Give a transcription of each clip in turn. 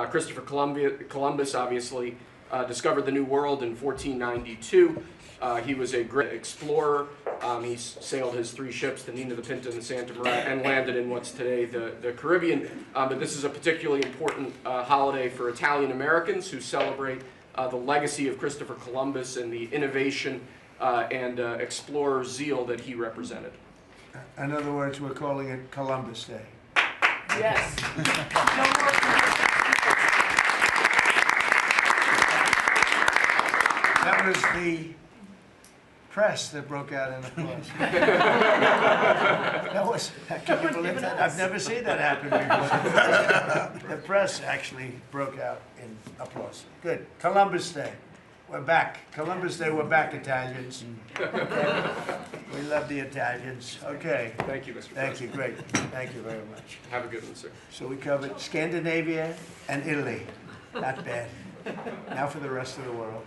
Christopher Columbus obviously discovered the New World in 1492. He was a great explorer. He sailed his 3 ships, the Nina, the Pinta, and the Santa Maria, and landed in what's today the Caribbean. But this is a particularly important holiday for Italian Americans who celebrate the legacy of Christopher Columbus and the innovation and explorer zeal that he represented. In other words, we're calling it Columbus Day. Yes. That was the press that broke out in applause. Can you believe that? I've never seen that happen before. The press actually broke out in applause. Good. Columbus Day. We're back. Columbus Day, we're back, Italians. We love the Italians. Okay. Thank you, Mr. Thank you. Great. Thank you very much. Have a good one, sir. So we covered Scandinavia and Italy. Not bad. Now for the rest of the world.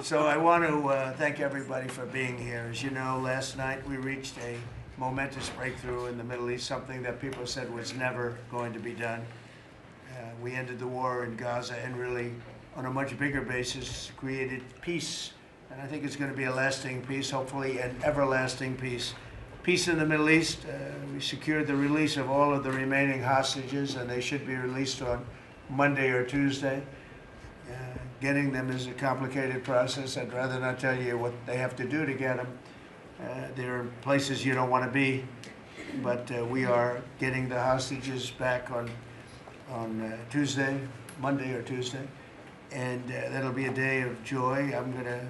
So I want to thank everybody for being here. As you know, last night we reached a momentous breakthrough in the Middle East, something that people said was never going to be done. We ended the war in Gaza and really, on a much bigger basis, created peace. And I think it's going to be a lasting peace, hopefully an everlasting peace. Peace in the Middle East. We secured the release of all of the remaining hostages, and they should be released on Monday or Tuesday. Getting them is a complicated process. I'd rather not tell you what they have to do to get them. There are places you don't want to be, but we are getting the hostages back on Tuesday, Monday or Tuesday, and that'll be a day of joy. I'm going to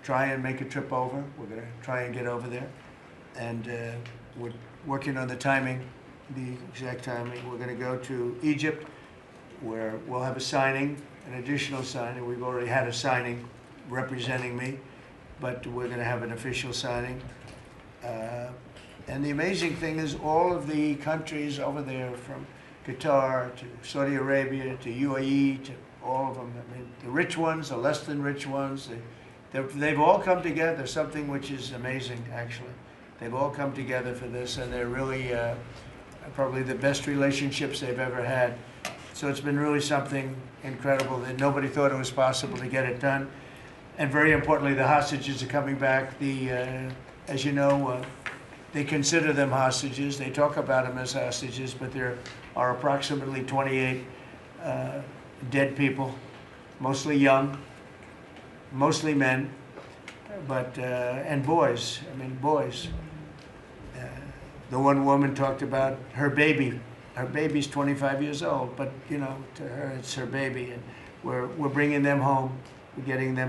try and make a trip over. We're going to try and get over there, and we're working on the timing, the exact timing. We're going to go to Egypt, where we'll have a signing, an additional signing. We've already had a signing representing me, but we're going to have an official signing. And the amazing thing is all of the countries over there, from Qatar to Saudi Arabia to UAE to all of them, I mean, the rich ones, the less than rich ones, they've all come together, something which is amazing, actually. They've all come together for this, and they're really probably the best relationships they've ever had. So it's been really something incredible that nobody thought it was possible to get it done. And very importantly, the hostages are coming back. As you know, they consider them hostages. They talk about them as hostages, but there are approximately 28 dead people, mostly young, mostly men, but and boys. I mean, boys. The one woman talked about her baby. Her baby's 25 years old, but you know, to her it's her baby, and we're bringing them home. We're getting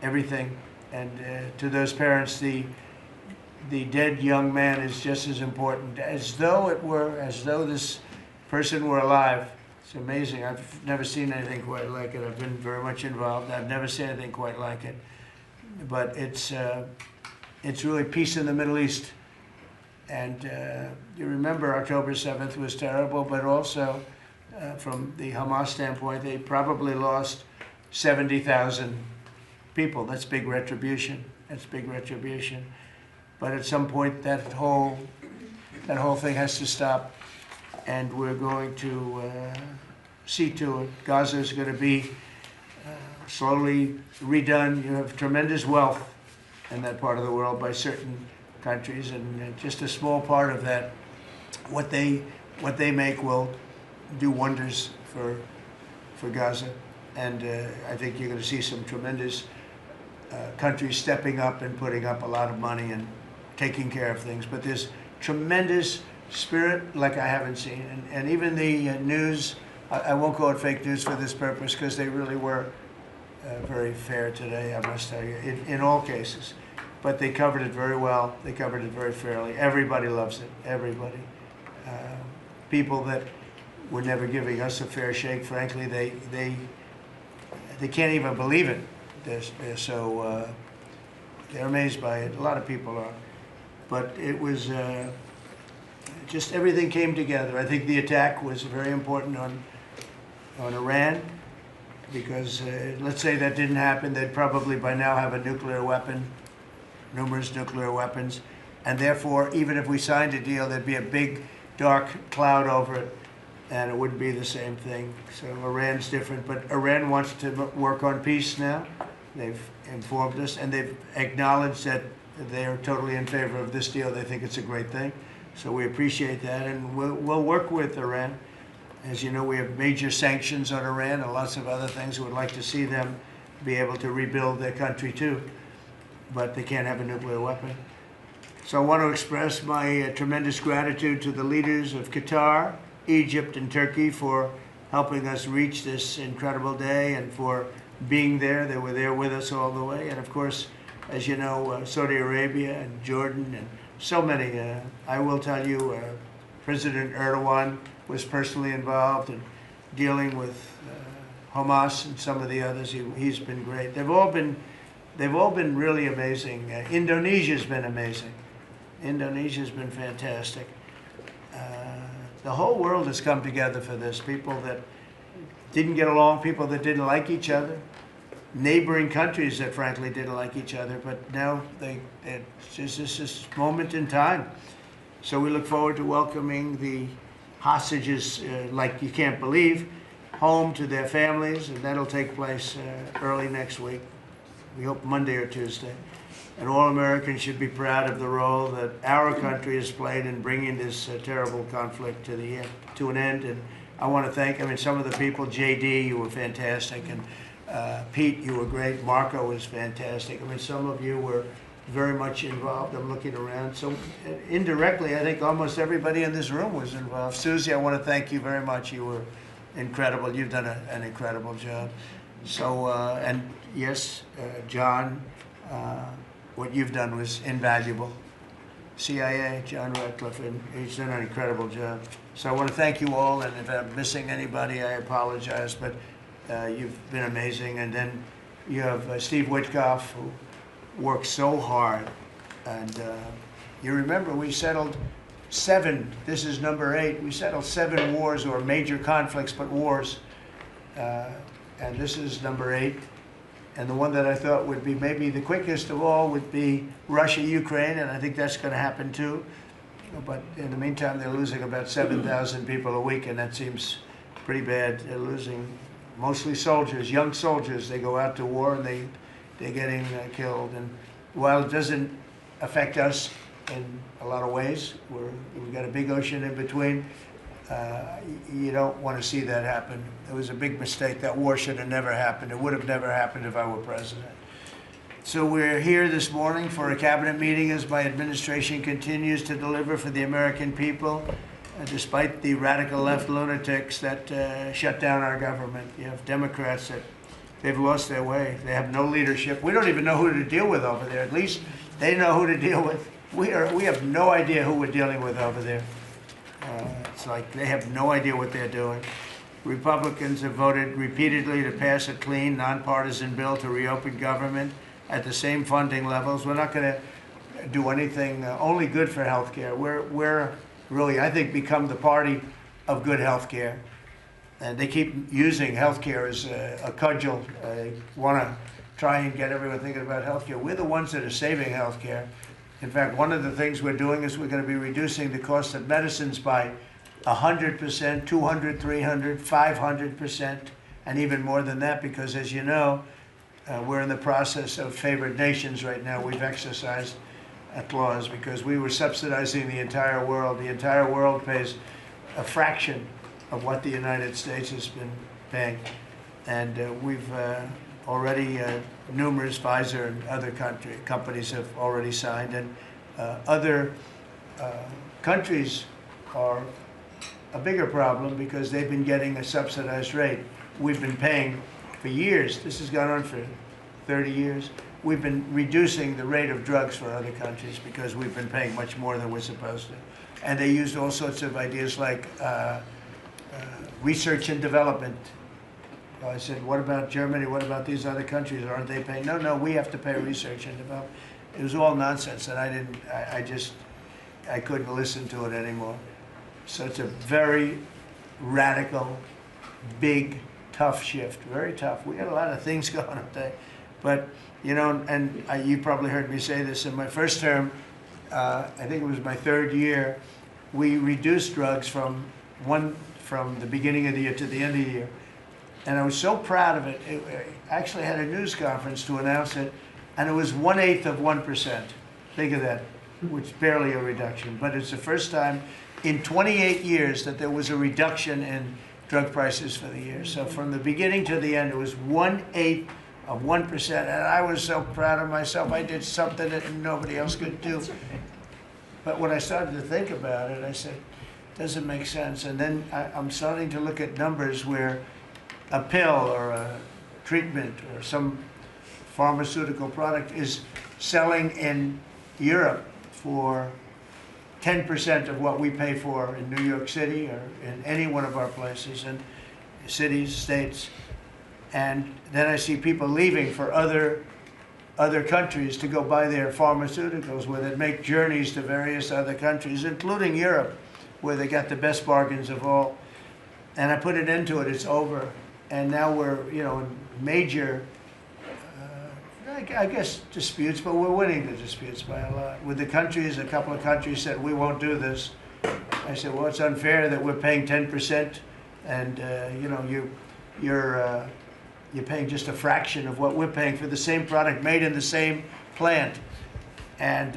everything, and to those parents, the dead young man is just as important, as though this person were alive. It's amazing. I've never seen anything quite like it. I've been very much involved. I've never seen anything quite like it. But it's really peace in the Middle East. And you remember October 7th was terrible, but also from the Hamas standpoint, they probably lost 70,000 people. That's big retribution. That's big retribution. But at some point, that whole thing has to stop, and we're going to see to it. Gaza is going to be slowly redone. You have tremendous wealth in that part of the world by certain countries, and just a small part of that, what they make will do wonders for Gaza. And I think you're going to see some tremendous countries stepping up and putting up a lot of money and taking care of things. But there's tremendous spirit like I haven't seen. And even the news, I won't call it fake news for this purpose, because they really were very fair today, I must tell you, in all cases. But they covered it very well. They covered it very fairly. Everybody loves it. Everybody. People that were never giving us a fair shake, frankly, they can't even believe it. They're so they're amazed by it. A lot of people are. But it was just everything came together. I think the attack was very important on Iran, because let's say that didn't happen, they'd probably by now have a nuclear weapon. Numerous nuclear weapons, and therefore, even if we signed a deal, there'd be a big dark cloud over it, and it wouldn't be the same thing. So Iran's different, but Iran wants to work on peace now. They've informed us, and they've acknowledged that they're totally in favor of this deal. They think it's a great thing. So we appreciate that, and we'll work with Iran. As you know, we have major sanctions on Iran and lots of other things. We would like to see them be able to rebuild their country too, but they can't have a nuclear weapon. So I want to express my tremendous gratitude to the leaders of Qatar, Egypt, and Turkey for helping us reach this incredible day and for being there. They were there with us all the way. And of course, as you know, Saudi Arabia and Jordan and so many. I will tell you, President Erdogan was personally involved in dealing with Hamas and some of the others. He's been great. They've all been really amazing. Indonesia's been amazing. Indonesia's been fantastic. The whole world has come together for this. People that didn't get along, people that didn't like each other, neighboring countries that frankly didn't like each other, but now it's just this moment in time. So we look forward to welcoming the hostages, like you can't believe, home to their families, and that'll take place early next week. We hope Monday or Tuesday. And all Americans should be proud of the role that our country has played in bringing this terrible conflict to an end. And I want to thank, some of the people, JD, you were fantastic, and Pete, you were great. Marco was fantastic. Some of you were very much involved. I'm looking around. So indirectly, I think almost everybody in this room was involved. Susie, I want to thank you very much. You were incredible. You've done an incredible job. So, and yes, John, what you've done was invaluable. CIA, John Ratcliffe, and he's done an incredible job. So I want to thank you all, and if I'm missing anybody, I apologize, but you've been amazing. And then you have Steve Witkoff, who worked so hard. And you remember we settled 7, this is number 8, we settled 7 wars, or major conflicts, but wars. And this is number 8. And the one that I thought would be maybe the quickest of all would be Russia-Ukraine, and I think that's going to happen too. But in the meantime, they're losing about 7,000 people a week, and that seems pretty bad. They're losing mostly soldiers, young soldiers. They go out to war, and they're getting killed. And while it doesn't affect us in a lot of ways, we've got a big ocean in between, you don't want to see that happen. It was a big mistake. That war should have never happened. It would have never happened if I were president. So we're here this morning for a cabinet meeting as my administration continues to deliver for the American people, despite the radical left lunatics that shut down our government. You have Democrats that they've lost their way. They have no leadership. We don't even know who to deal with over there. At least they know who to deal with. We have no idea who we're dealing with over there. It's like they have no idea what they're doing. Republicans have voted repeatedly to pass a clean, nonpartisan bill to reopen government at the same funding levels. We're not going to do anything only good for health care. We're really, I think, become the party of good health care. And they keep using health care as a cudgel. They want to try and get everyone thinking about health care. We're the ones that are saving health care. In fact, one of the things we're doing is we're going to be reducing the cost of medicines by 100%, 200, 300, 500%, and even more than that, because as you know, we're in the process of favored nations right now. We've exercised a clause because we were subsidizing the entire world. The entire world pays a fraction of what the United States has been paying. And we've already, numerous Pfizer and other companies have already signed, and other countries are a bigger problem because they've been getting a subsidized rate. We've been paying for years. This has gone on for 30 years. We've been reducing the rate of drugs for other countries because we've been paying much more than we're supposed to. And they used all sorts of ideas like research and development. I said, what about Germany? What about these other countries? Aren't they paying? No, we have to pay research and development. It was all nonsense, and I couldn't listen to it anymore. So it's a very radical, big, tough shift. Very tough. We got a lot of things going on there. But, you know, and you probably heard me say this in my first term, I think it was my 3rd year, we reduced drugs from from the beginning of the year to the end of the year. And I was so proud of it. I actually had a news conference to announce it, and it was 1/8 of 1%. Think of that, which is barely a reduction. But it's the first time in 28 years that there was a reduction in drug prices for the year. So from the beginning to the end, it was 1/8 of 1%. And I was so proud of myself. I did something that nobody else could do. But when I started to think about it, I said, doesn't make sense. And then I'm starting to look at numbers where a pill or a treatment or some pharmaceutical product is selling in Europe for 10% of what we pay for in New York City or in any one of our places and cities, states. And then I see people leaving for other countries to go buy their pharmaceuticals, where they make journeys to various other countries, including Europe, where they got the best bargains of all. And I put an end to it. It's over. And now we're, in major, I guess, disputes, but we're winning the disputes by a lot. With the countries, a couple of countries said, we won't do this. I said, well, it's unfair that we're paying 10%, and, you're paying just a fraction of what we're paying for the same product made in the same plant. And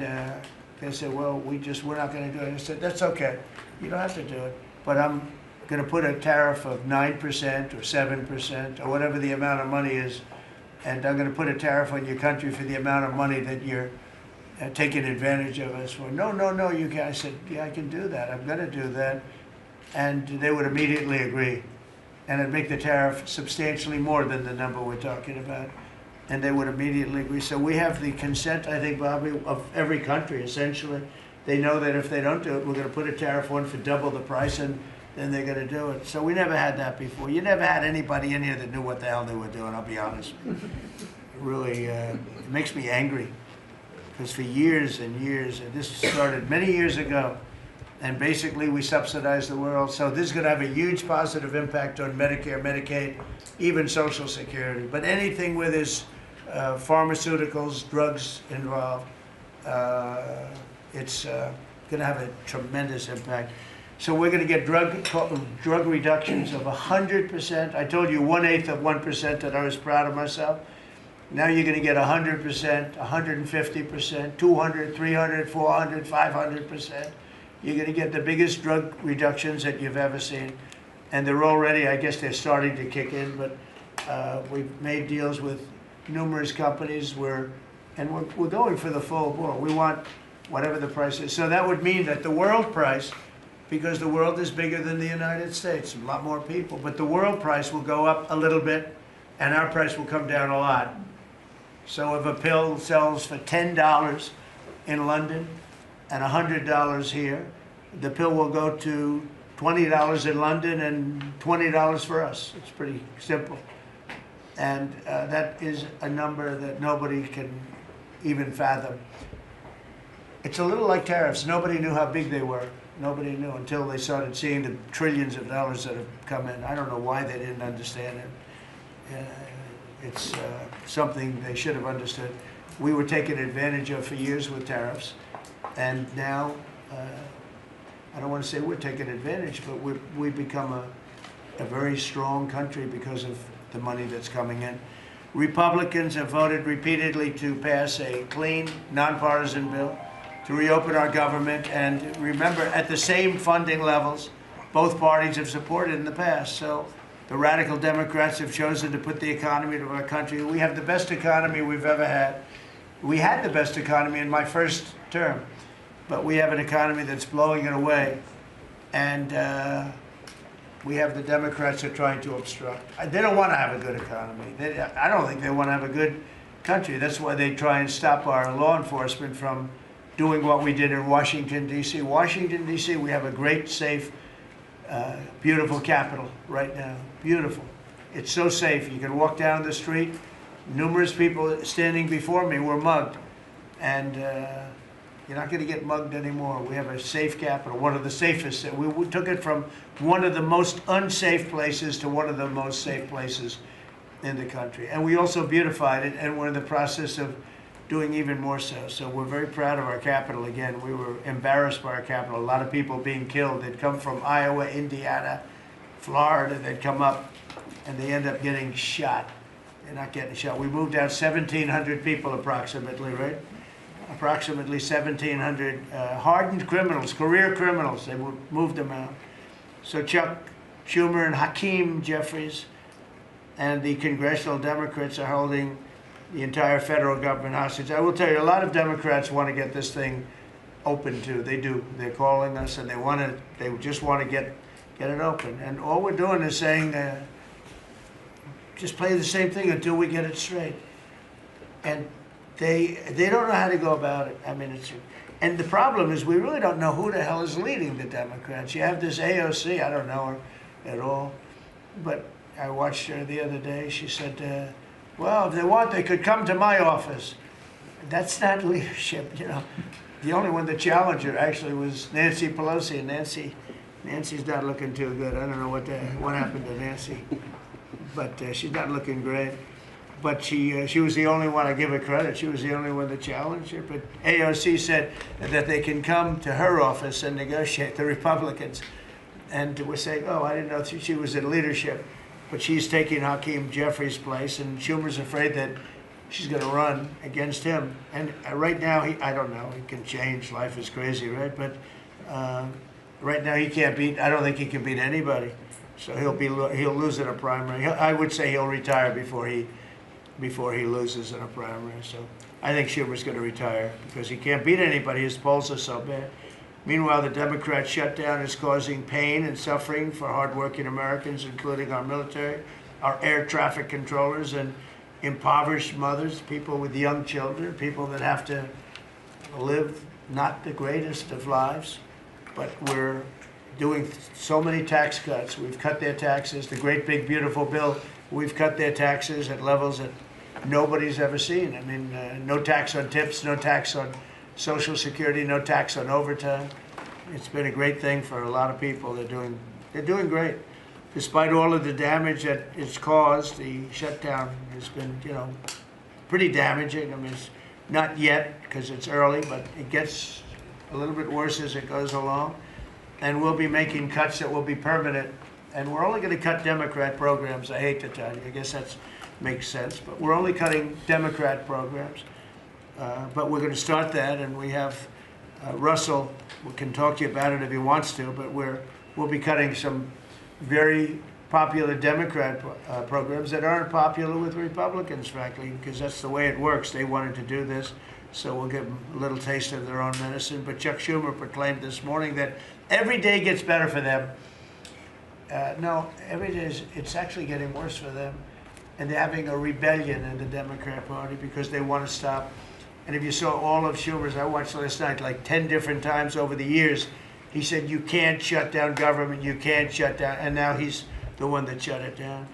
they said, well, we're not going to do it. I said, that's okay. You don't have to do it. But I'm going to put a tariff of 9% or 7% or whatever the amount of money is. And I'm going to put a tariff on your country for the amount of money that you're taking advantage of us for. No, you can't. I said, yeah, I can do that. I'm going to do that. And they would immediately agree. And it'd make the tariff substantially more than the number we're talking about. And they would immediately agree. So we have the consent, I think, Bobby, of every country, essentially. They know that if they don't do it, we're going to put a tariff on for double the price, and then they're going to do it. So we never had that before. You never had anybody in here that knew what the hell they were doing, I'll be honest. It really it makes me angry. Because for years and years, and this started many years ago, and basically we subsidize the world. So this is going to have a huge positive impact on Medicare, Medicaid, even Social Security. But anything where there's pharmaceuticals, drugs involved, it's going to have a tremendous impact. So we're going to get drug reductions of 100%. I told you 1/8 of 1% that I was proud of myself. Now you're going to get 100%, 150%, 200, 300, 400, 500%. You're going to get the biggest drug reductions that you've ever seen. And they're already, I guess they're starting to kick in, but we've made deals with numerous companies and we're going for the full board. We want whatever the price is. So that would mean that the world price, because the world is bigger than the United States, a lot more people, but the world price will go up a little bit and our price will come down a lot. So if a pill sells for $10 in London and $100 here, the pill will go to $20 in London and $20 for us. It's pretty simple. And that is a number that nobody can even fathom. It's a little like tariffs. Nobody knew how big they were. Nobody knew until they started seeing the trillions of dollars that have come in. I don't know why they didn't understand it. It's something they should have understood. We were taken advantage of for years with tariffs. And now, I don't want to say we're taking advantage, but we've become a very strong country because of the money that's coming in. Republicans have voted repeatedly to pass a clean, nonpartisan bill to reopen our government. And remember, at the same funding levels, both parties have supported in the past. So the radical Democrats have chosen to put the economy of our country. We have the best economy we've ever had. We had the best economy in my first term. But we have an economy that's blowing it away, and we have the Democrats that are trying to obstruct. They don't want to have a good economy. I don't think they want to have a good country. That's why they try and stop our law enforcement from doing what we did in Washington, D.C. Washington, D.C., we have a great, safe, beautiful capital right now. Beautiful. It's so safe. You can walk down the street. Numerous people standing before me were mugged, and you're not going to get mugged anymore. We have a safe capital, one of the safest. We took it from one of the most unsafe places to one of the most safe places in the country. And we also beautified it, and we're in the process of doing even more so. So we're very proud of our capital. Again, we were embarrassed by our capital. A lot of people being killed. They'd come from Iowa, Indiana, Florida, they'd come up and they end up getting shot. They're not getting shot. We moved out 1,700 people approximately, right? Approximately 1,700 hardened criminals, career criminals. They moved them out. So Chuck Schumer and Hakeem Jeffries and the congressional Democrats are holding the entire federal government hostage. I will tell you, a lot of Democrats want to get this thing open too. They do. They're calling us and they just want to get it open. And all we're doing is saying, just play the same thing until we get it straight. And they don't know how to go about it. I mean, and the problem is we really don't know who the hell is leading the Democrats. You have this AOC, I don't know her at all, but I watched her the other day. She said, well, if they want, they could come to my office. That's not leadership, you know. The only one that challenged her actually was Nancy Pelosi, and Nancy's not looking too good. I don't know what happened to Nancy, but she's not looking great. But she was the only one, I give her credit, she was the only one that challenged her. But AOC said that they can come to her office and negotiate, the Republicans. And we're saying, oh, I didn't know she was in leadership. But she's taking Hakeem Jeffries' place, and Schumer's afraid that she's going to run against him. And right now, I don't know, he can change, life is crazy, right? But right now he can't beat, I don't think he can beat anybody. So he'll lose in a primary. I would say he'll retire before he loses in a primary. So I think Schumer's going to retire because he can't beat anybody. His polls are so bad. Meanwhile, the Democrat shutdown is causing pain and suffering for hardworking Americans, including our military, our air traffic controllers, and impoverished mothers, people with young children, people that have to live not the greatest of lives. But we're doing so many tax cuts. We've cut their taxes. The great big beautiful bill, we've cut their taxes at levels that nobody's ever seen. I mean, no tax on tips, no tax on Social Security, no tax on overtime. It's been a great thing for a lot of people. They're doing great. Despite all of the damage that it's caused, the shutdown has been, you know, pretty damaging. I mean, it's not yet because it's early, but it gets a little bit worse as it goes along. And we'll be making cuts that will be permanent. And we're only going to cut Democrat programs. I hate to tell you. I guess that makes sense. But we're only cutting Democrat programs. But we're going to start that. And we have Russell, we can talk to you about it if he wants to, but we'll be cutting some very popular Democrat programs that aren't popular with Republicans, frankly, because that's the way it works. They wanted to do this, so we'll give them a little taste of their own medicine. But Chuck Schumer proclaimed this morning that every day gets better for them. No, every day it's actually getting worse for them. And they're having a rebellion in the Democrat Party because they want to stop. And if you saw all of Schumer's, I watched last night like 10 different times over the years, he said, you can't shut down government, you can't shut down, and now he's the one that shut it down.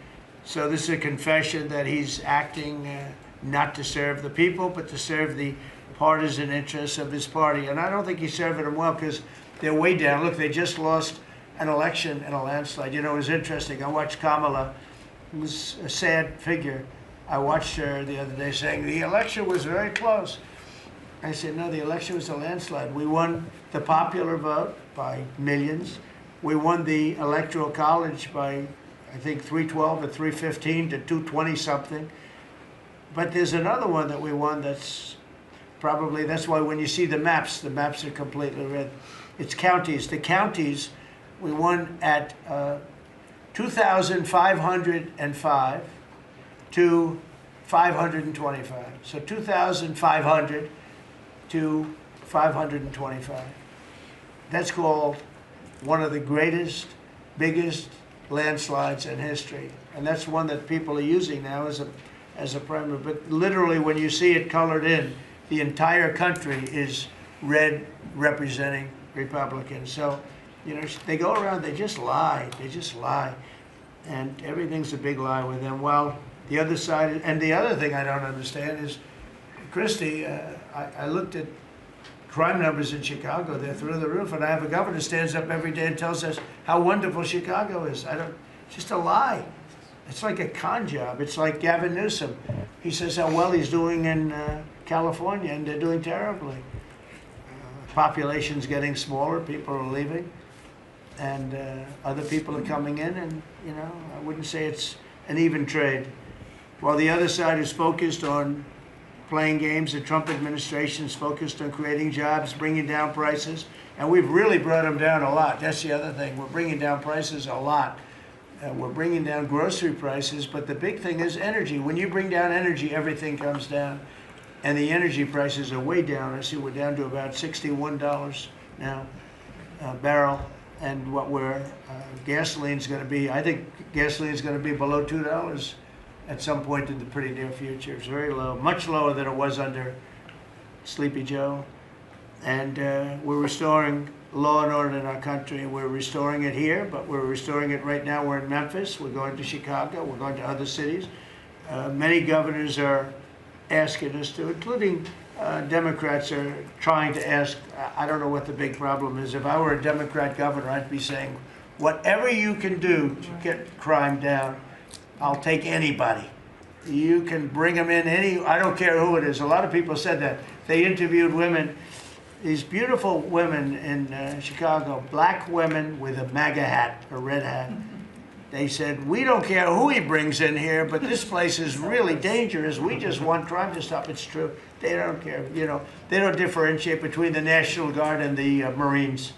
So this is a confession that he's acting not to serve the people, but to serve the partisan interests of his party. And I don't think he's serving them well because they're way down. Look, they just lost an election in a landslide. You know, it was interesting. I watched Kamala. It was a sad figure. I watched her the other day saying the election was very close. I said, no, the election was a landslide. We won the popular vote by millions. We won the Electoral College by, I think, 312 or 315 to 220 something. But there's another one that we won that's probably, that's why when you see the maps are completely red. It's counties. The counties, we won at 2,505 to 525. So 2,500 to 525. That's called one of the greatest, biggest landslides in history. And that's one that people are using now as a primary. But literally, when you see it colored in, the entire country is red, representing Republicans. So, you know, they go around, they just lie. They just lie. And everything's a big lie with them. Well, the other side, and the other thing I don't understand is, Christie, I looked at crime numbers in Chicago. They're through the roof. And I have a governor who stands up every day and tells us how wonderful Chicago is. It's just a lie. It's like a con job. It's like Gavin Newsom. He says how well he's doing in California, and they're doing terribly. Population's getting smaller. People are leaving. and other people are coming in, and you know, I wouldn't say it's an even trade. While the other side is focused on playing games, the Trump administration is focused on creating jobs, bringing down prices, and we've really brought them down a lot. That's the other thing. We're bringing down prices a lot. We're bringing down grocery prices, but the big thing is energy. When you bring down energy, everything comes down, and the energy prices are way down. I see we're down to about $61 now a barrel, and what gasoline's going to be, I think gasoline's going to be below $2 at some point in the pretty near future. It's very low, much lower than it was under Sleepy Joe. And we're restoring law and order in our country. We're restoring it here, but we're restoring it right now. We're in Memphis. We're going to Chicago. We're going to other cities. Many governors are asking us to, including Democrats are trying to ask. I don't know what the big problem is. If I were a Democrat governor, I'd be saying, whatever you can do to get crime down, I'll take anybody. You can bring them in I don't care who it is. A lot of people said that. They interviewed women, these beautiful women in Chicago, black women with a MAGA hat, a red hat. They said, we don't care who he brings in here, but this place is really dangerous. We just want crime to stop. It's true. They don't care. You know, they don't differentiate between the National Guard and the Marines.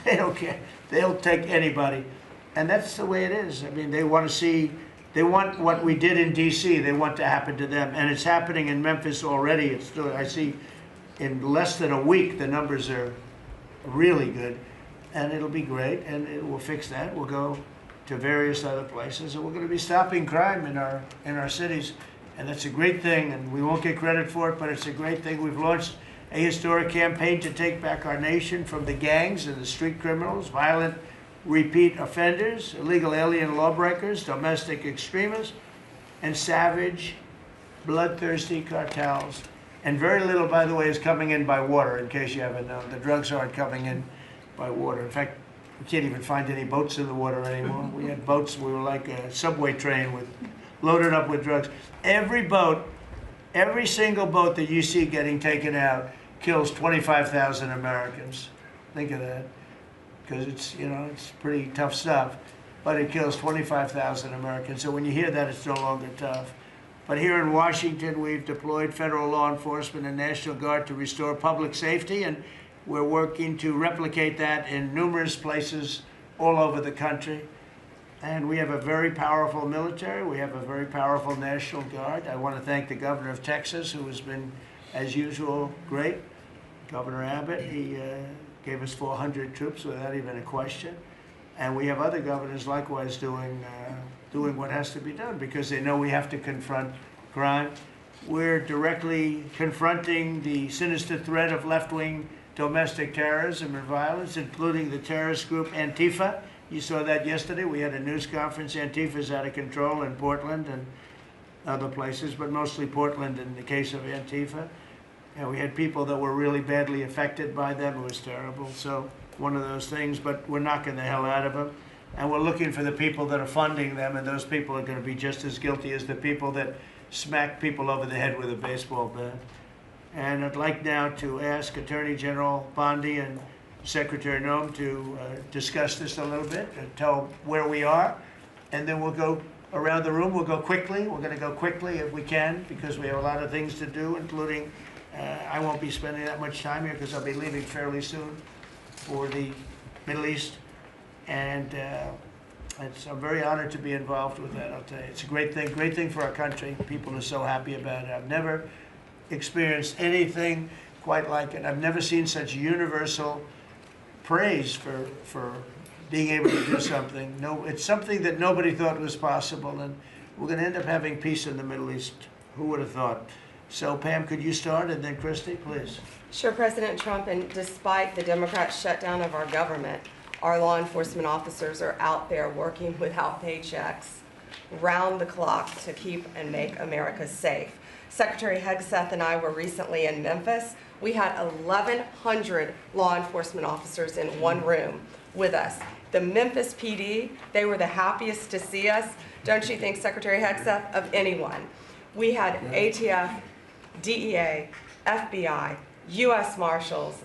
They don't care. They'll take anybody. And that's the way it is. I mean, they want to see, they want what we did in D.C., they want to happen to them. And it's happening in Memphis already. It's still, I see in less than a week, the numbers are really good. And it'll be great, and we'll fix that. We'll go to various other places, and we're going to be stopping crime in our cities. And that's a great thing, and we won't get credit for it, but it's a great thing. We've launched a historic campaign to take back our nation from the gangs and the street criminals, violent repeat offenders, illegal alien lawbreakers, domestic extremists, and savage, bloodthirsty cartels. And very little, by the way, is coming in by water, in case you haven't known. The drugs aren't coming in by water. In fact, we can't even find any boats in the water anymore. We had boats, we were like a subway train loaded up with drugs. Every boat, every single boat that you see getting taken out kills 25,000 Americans. Think of that. Because it's, you know, it's pretty tough stuff, but it kills 25,000 Americans. So when you hear that, it's no longer tough. But here in Washington, we've deployed federal law enforcement and National Guard to restore public safety, and we're working to replicate that in numerous places all over the country. And we have a very powerful military. We have a very powerful National Guard. I want to thank the governor of Texas, who has been, as usual, great. Governor Abbott, he gave us 400 troops without even a question. And we have other governors likewise doing what has to be done, because they know we have to confront crime. We're directly confronting the sinister threat of left-wing domestic terrorism and violence, including the terrorist group Antifa. You saw that yesterday. We had a news conference. Antifa's out of control in Portland and other places, but mostly Portland in the case of Antifa. And we had people that were really badly affected by them. It was terrible. So one of those things, but we're knocking the hell out of them. And we're looking for the people that are funding them, and those people are going to be just as guilty as the people that smack people over the head with a baseball bat. And I'd like now to ask Attorney General Bondi and Secretary Noem to discuss this a little bit and tell where we are. And then we'll go around the room. We'll go quickly. We're going to go quickly if we can, because we have a lot of things to do, including I won't be spending that much time here because I'll be leaving fairly soon for the Middle East. And I'm very honored to be involved with that, I'll tell you. It's a great thing for our country. People are so happy about it. I've never experienced anything quite like it. I've never seen such universal praise for being able to do something. No, it's something that nobody thought was possible, and we're going to end up having peace in the Middle East. Who would have thought? So, Pam, could you start, and then Christy, please. Sure, President Trump, and despite the Democrat shutdown of our government, our law enforcement officers are out there working without paychecks, round the clock, to keep and make America safe. Secretary Hegseth and I were recently in Memphis. We had 1,100 law enforcement officers in one room with us. The Memphis PD, they were the happiest to see us, don't you think, Secretary Hegseth, of anyone. We had ATF, DEA, FBI, U.S. Marshals,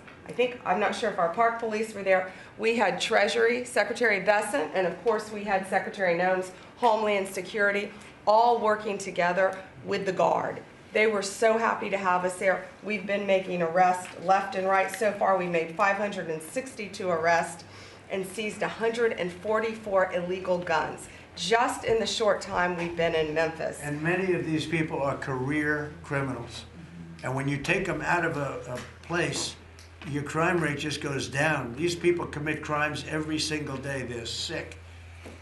I'm not sure if our park police were there. We had Treasury, Secretary Bessent, and of course we had Secretary Nones, Homeland Security, all working together with the Guard. They were so happy to have us there. We've been making arrests left and right. So far, we made 562 arrests and seized 144 illegal guns, just in the short time we've been in Memphis. And many of these people are career criminals. And when you take them out of a place, your crime rate just goes down. These people commit crimes every single day. They're sick.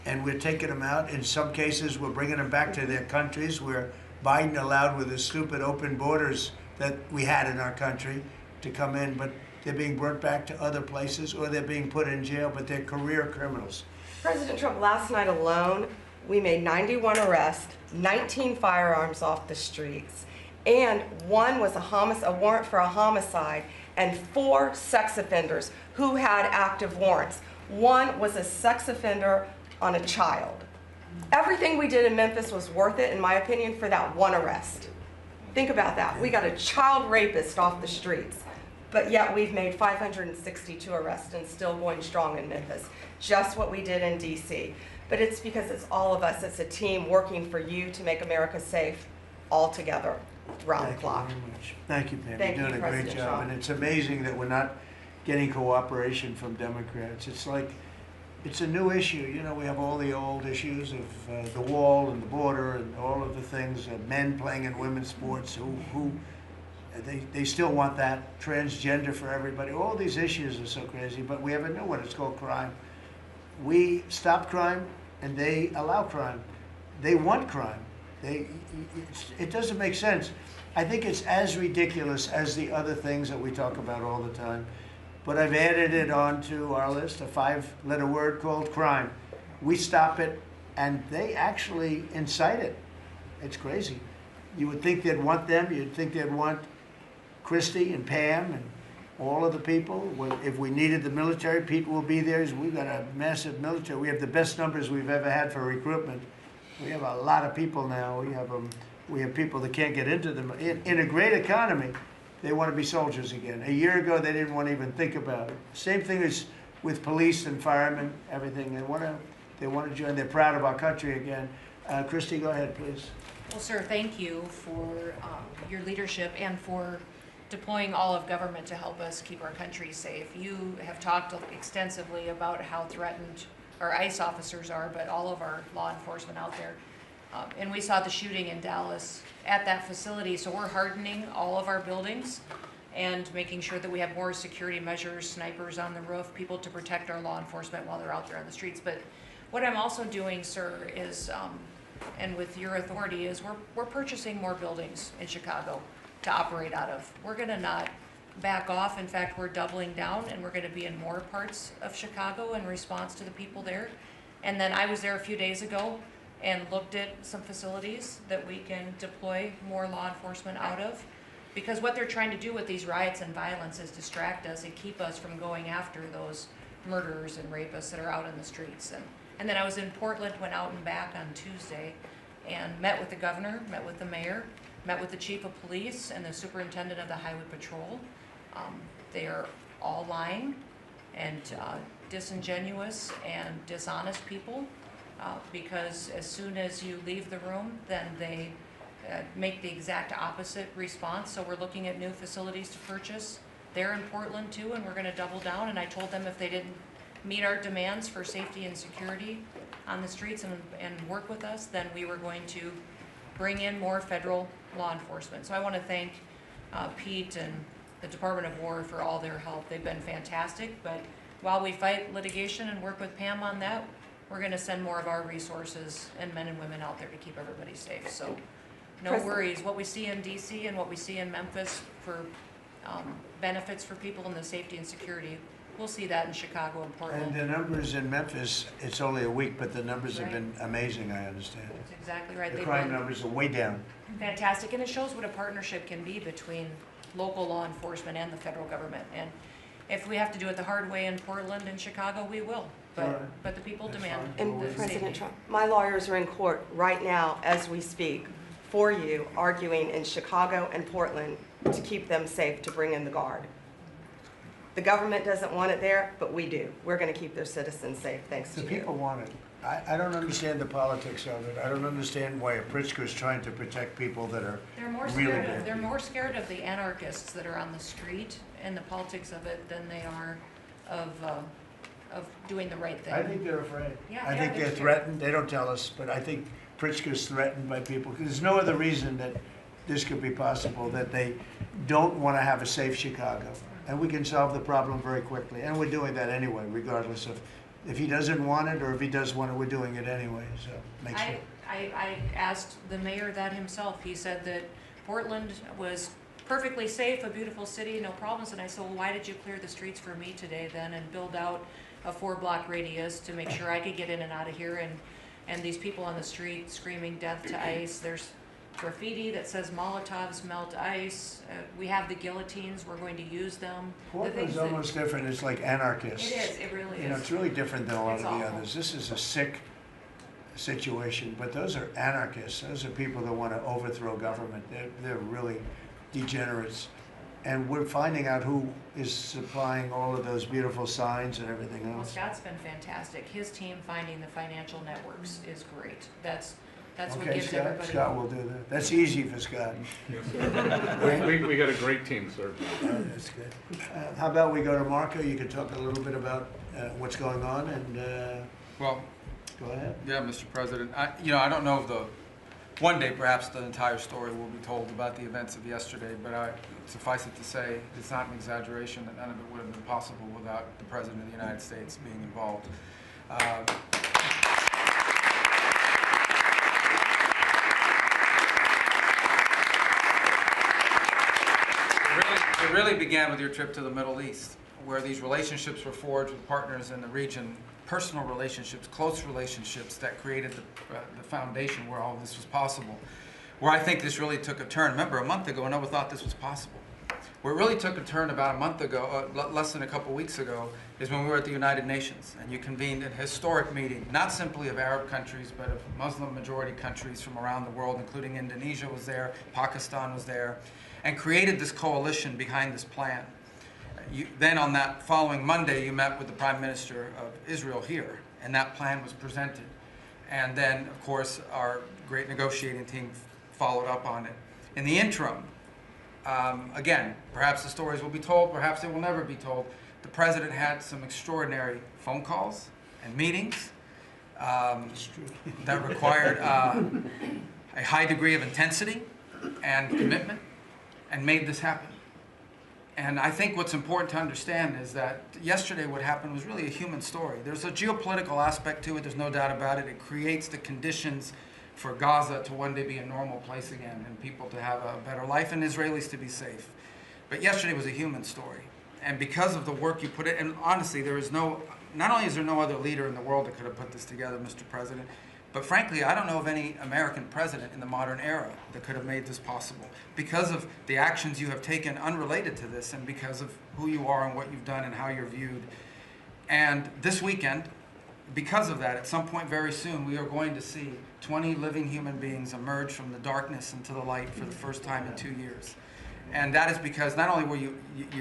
And we're taking them out. In some cases, we're bringing them back to their countries where Biden allowed, with the stupid open borders that we had in our country, to come in. But they're being brought back to other places, or they're being put in jail, but they're career criminals. President Trump, last night alone, we made 91 arrests, 19 firearms off the streets, and one was a warrant for a homicide, and 4 sex offenders who had active warrants. One was a sex offender on a child. Everything we did in Memphis was worth it, in my opinion, for that one arrest. Think about that. We got a child rapist off the streets, but yet we've made 562 arrests and still going strong in Memphis. Just what we did in DC. But it's because it's all of us. It's a team working for you to make America safe, all together, round the clock. Thank you very much. Thank you, Pam. Thank You're you, doing a great President job. Trump. And it's amazing that we're not getting cooperation from Democrats. It's like, it's a new issue. You know, we have all the old issues of the wall and the border and all of the things, men playing in women's sports who they still want that, transgender for everybody. All these issues are so crazy, but we have a new one. It's called crime. We stop crime and they allow crime. They want crime. It doesn't make sense. I think it's as ridiculous as the other things that we talk about all the time. But I've added it onto our list, a 5-letter word called crime. We stop it, and they actually incite it. It's crazy. You would think they'd want them. You'd think they'd want Christie and Pam and all of the people. If we needed the military, Pete will be there. We've got a massive military. We have the best numbers we've ever had for recruitment. We have a lot of people now. We have people that can't get into them. In a great economy, they want to be soldiers again. A year ago, they didn't want to even think about it. Same thing as with police and firemen, everything. They want to join. They're proud of our country again. Christy, go ahead, please. Well, sir, thank you for your leadership and for deploying all of government to help us keep our country safe. You have talked extensively about how threatened our ICE officers are, but all of our law enforcement out there. And we saw the shooting in Dallas at that facility, so we're hardening all of our buildings and making sure that we have more security measures, snipers on the roof, people to protect our law enforcement while they're out there on the streets. But what I'm also doing, sir, is, and with your authority, is we're purchasing more buildings in Chicago to operate out of. We're gonna not back off. In fact, we're doubling down, and we're gonna be in more parts of Chicago in response to the people there. And then I was there a few days ago and looked at some facilities that we can deploy more law enforcement out of. Because what they're trying to do with these riots and violence is distract us and keep us from going after those murderers and rapists that are out in the streets. And then I was in Portland, went out and back on Tuesday, and met with the governor, met with the mayor, met with the chief of police and the superintendent of the highway patrol. They are all lying and disingenuous and dishonest people. Because as soon as you leave the room, then they make the exact opposite response. So we're looking at new facilities to purchase. They're in Portland too, and we're going to double down. And I told them if they didn't meet our demands for safety and security on the streets and work with us, then we were going to bring in more federal law enforcement. So I want to thank Pete and the Department of War for all their help. They've been fantastic. But while we fight litigation and work with Pam on that, we're going to send more of our resources and men and women out there to keep everybody safe. So no worries. What we see in DC and what we see in Memphis for benefits for people in the safety and security, we'll see that in Chicago and Portland. And the numbers in Memphis, it's only a week, but the numbers have been amazing, I understand. That's exactly right. The crime numbers are way down. Fantastic, and it shows what a partnership can be between local law enforcement and the federal government. And if we have to do it the hard way in Portland and Chicago, we will. But the people demand And the President safety. Trump, my lawyers are in court right now as we speak for you, arguing in Chicago and Portland to keep them safe, to bring in the Guard. The government doesn't want it there, but we do. We're going to keep their citizens safe thanks The to people you. want it. I don't understand the politics of it. I don't understand why a Pritzker is trying to protect people that are They're more really scared bad of, they're people. more scared of the anarchists that are on the street and the politics of it than they are of doing the right thing. I think they're afraid. Yeah, I they think are. they're They're threatened. They don't tell us, but I think Pritzker's threatened by people. 'Cause there's no other reason that this could be possible, that they don't want to have a safe Chicago. And we can solve the problem very quickly. And we're doing that anyway, regardless of if he doesn't want it or if he does want it, we're doing it anyway. So make sure. I asked the mayor that himself. He said that Portland was perfectly safe, a beautiful city, no problems. And I said, well, why did you clear the streets for me today then and build out a 4-block radius to make sure I could get in and out of here? And these people on the street screaming death to ICE. There's graffiti that says Molotovs melt ice. We have the guillotines. We're going to use them. Portland's almost different. It's like anarchists. It is. It really is. You know, it's really different than a lot It's of the awful. others. This is a sick situation, but those are anarchists. Those are people that want to overthrow government. They're really degenerates. And we're finding out who is supplying all of those beautiful signs and everything Well, else. Scott's been fantastic. His team finding the financial networks is great. That's what Okay, gives Scott, everybody. Scott will do that. That's easy for Scott. We got a great team, sir. That's good. How about we go to Marco? You can talk a little bit about what's going on and Well, go ahead. yeah, Mr. President. I don't know if one day perhaps the entire story will be told about the events of yesterday, but suffice it to say, it's not an exaggeration that none of it would have been possible without the President of the United States being involved. It really began with your trip to the Middle East, where these relationships were forged with partners in the region, personal relationships, close relationships that created the foundation where all of this was possible. Where I think this really took a turn. Remember, a month ago, no one thought this was possible. Where it really took a turn about a month ago, less than a couple weeks ago, is when we were at the United Nations, and you convened a historic meeting, not simply of Arab countries, but of Muslim-majority countries from around the world, including Indonesia was there, Pakistan was there, and created this coalition behind this plan. Then on that following Monday, you met with the Prime Minister of Israel here, and that plan was presented. And then, of course, our great negotiating team followed up on it. In the interim, again, perhaps the stories will be told, perhaps they will never be told. The President had some extraordinary phone calls and meetings that required a high degree of intensity and commitment, and made this happen. And I think what's important to understand is that yesterday what happened was really a human story. There's a geopolitical aspect to it, there's no doubt about it. It creates the conditions for Gaza to one day be a normal place again, and people to have a better life, and Israelis to be safe. But yesterday was a human story. And because of the work you put in, and honestly, not only is there no other leader in the world that could have put this together, Mr. President, but frankly, I don't know of any American president in the modern era that could have made this possible. Because of the actions you have taken unrelated to this, and because of who you are and what you've done and how you're viewed. And this weekend, because of that, at some point very soon, we are going to see 20 living human beings emerge from the darkness into the light for the first time in 2 years. And that is because not only were you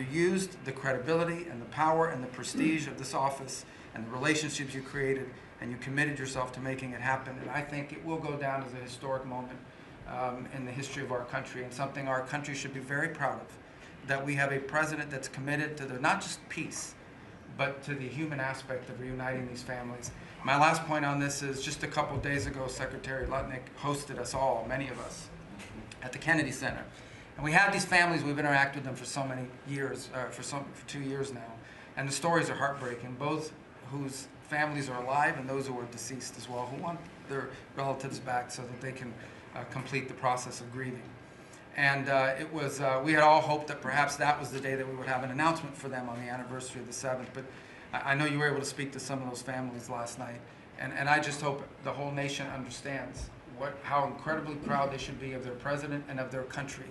used the credibility and the power and the prestige of this office and the relationships you created, and you committed yourself to making it happen. And I think it will go down as a historic moment in the history of our country, and something our country should be very proud of, that we have a president that's committed to not just peace, but to the human aspect of reuniting these families. My last point on this is just a couple days ago, Secretary Lutnick hosted us all, many of us, at the Kennedy Center. And we have these families, we've interacted with them for so many years, for 2 years now. And the stories are heartbreaking, both whose families are alive and those who are deceased as well, who want their relatives back so that they can complete the process of grieving. And we had all hoped that perhaps that was the day that we would have an announcement for them on the anniversary of the 7th, but I know you were able to speak to some of those families last night, and I just hope the whole nation understands how incredibly proud they should be of their president and of their country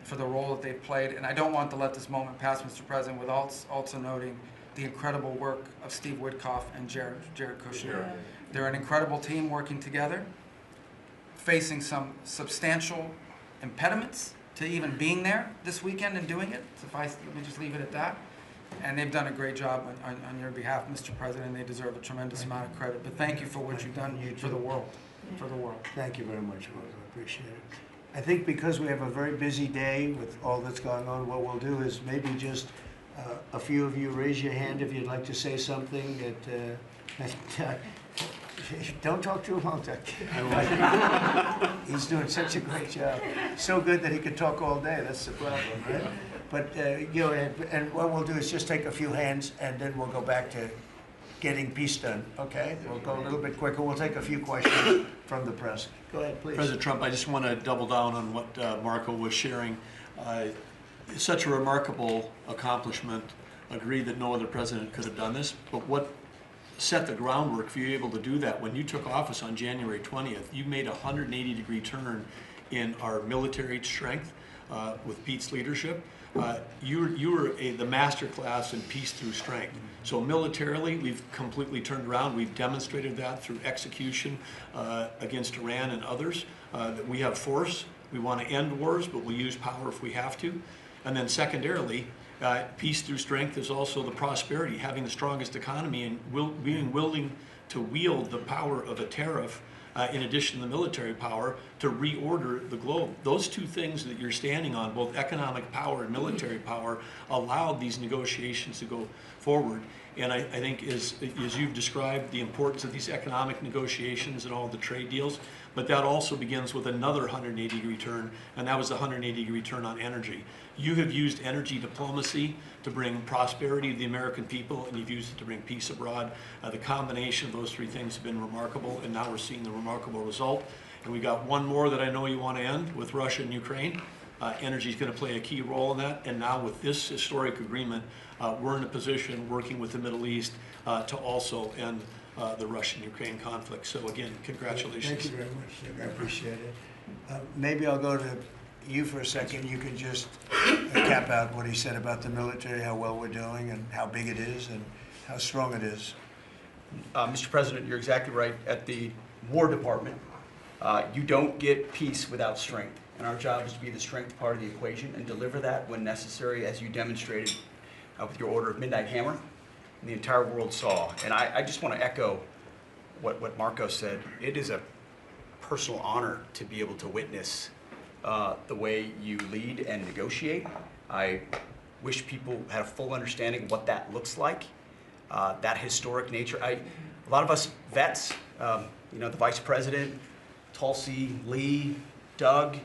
for the role that they've played. And I don't want to let this moment pass, Mr. President, without also noting the incredible work of Steve Witkoff and Jared Kushner. Yeah. They're an incredible team working together, facing some substantial impediments to even being there this weekend and doing it. Let me just leave it at that. And they've done a great job on your behalf, Mr. President. They deserve a tremendous amount of credit. But thank you for what you've done for the world. For the world. Thank you very much, Rose. I appreciate it. I think because we have a very busy day with all that's going on, what we'll do is maybe just a few of you raise your hand if you'd like to say something that don't talk too long, Doug. He's doing such a great job. So good that he could talk all day. That's the problem, right? But you know, and what we'll do is just take a few hands, and then we'll go back to getting peace done. Okay? We'll go a little bit quicker. We'll take a few questions from the press. Go ahead, please. President Trump, I just want to double down on what Marco was sharing. It's such a remarkable accomplishment. I agree that no other president could have done this, but what set the groundwork for you able to do that? When you took office on January 20th, you made a 180-degree turn in our military strength with Pete's leadership. You were the master class in peace through strength. So militarily, we've completely turned around. We've demonstrated that through execution against Iran and others, that we have force. We want to end wars, but we'll use power if we have to. And then secondarily, peace through strength is also the prosperity, having the strongest economy and being willing to wield the power of a tariff in addition to the military power to reorder the globe. Those two things that you're standing on, both economic power and military power, allowed these negotiations to go forward. And I think as you've described the importance of these economic negotiations and all the trade deals, but that also begins with another 180-degree turn, and that was the 180-degree turn on energy. You have used energy diplomacy to bring prosperity to the American people, and you've used it to bring peace abroad. The combination of those three things have been remarkable, and now we're seeing the remarkable result. And we got one more that I know you want to end with Russia and Ukraine. Energy is going to play a key role in that, and now with this historic agreement, we're in a position working with the Middle East to also end the Russian-Ukraine conflict. So again, congratulations. Thank you very much, Doug. I appreciate it. Maybe I'll go to you for a second. You can just cap out what he said about the military, how well we're doing, and how big it is, and how strong it is. Mr. President, you're exactly right. At the War Department, you don't get peace without strength. And our job is to be the strength part of the equation and deliver that when necessary, as you demonstrated with your Order of Midnight Hammer. And the entire world saw. And I just want to echo what Marco said. It is a personal honor to be able to witness the way you lead and negotiate. I wish people had a full understanding of what that looks like, that historic nature. A lot of us vets, you know, the Vice President, Tulsi, Lee, Doug,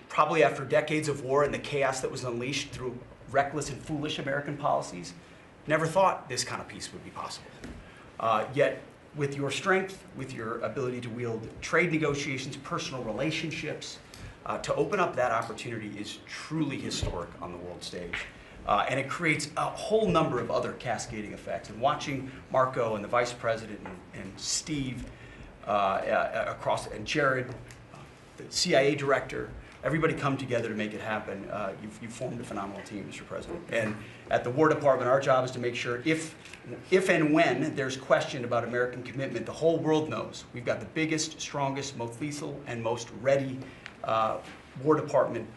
probably after decades of war and the chaos that was unleashed through reckless and foolish American policies, never thought this kind of peace would be possible. Yet, with your strength, with your ability to wield trade negotiations, personal relationships, to open up that opportunity is truly historic on the world stage. And it creates a whole number of other cascading effects. And watching Marco and the Vice President and Steve and Jared, the CIA director, everybody come together to make it happen. You've formed a phenomenal team, Mr. President. And at the War Department, our job is to make sure if and when there's question about American commitment, the whole world knows we've got the biggest, strongest, most lethal, and most ready War Department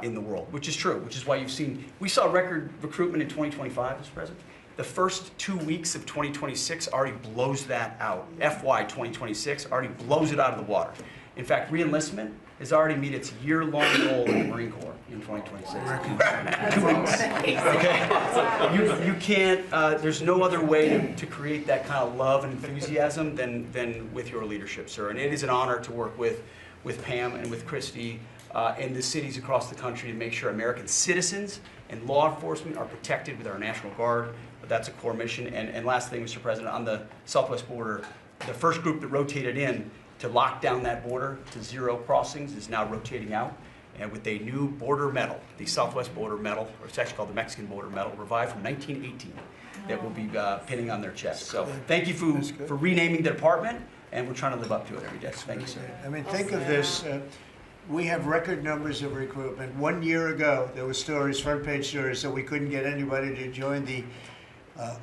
in the world, which is true, which is why you've seen, we saw record recruitment in 2025, Mr. President. The first 2 weeks of 2026 already blows that out. FY 2026 already blows it out of the water. In fact, re-enlistment has already met its year-long goal in the Marine Corps in 2026. 2 weeks. Okay. You can't. There's no other way to create that kind of love and enthusiasm than with your leadership, sir. And it is an honor to work with Pam and with Christy and the cities across the country to make sure American citizens and law enforcement are protected with our National Guard. That's a core mission. And last thing, Mr. President, on the southwest border, the first group that rotated in to lock down that border to 0 crossings is now rotating out, and with a new border medal, the Southwest Border Medal, or it's actually called the Mexican Border Medal, revived from 1918, that will be pinning on their chest. So thank you for renaming the department, and we're trying to live up to it every day. Thank you, sir. I mean, think of this. We have record numbers of recruitment. 1 year ago, there were stories, front-page stories, that we couldn't get anybody to join the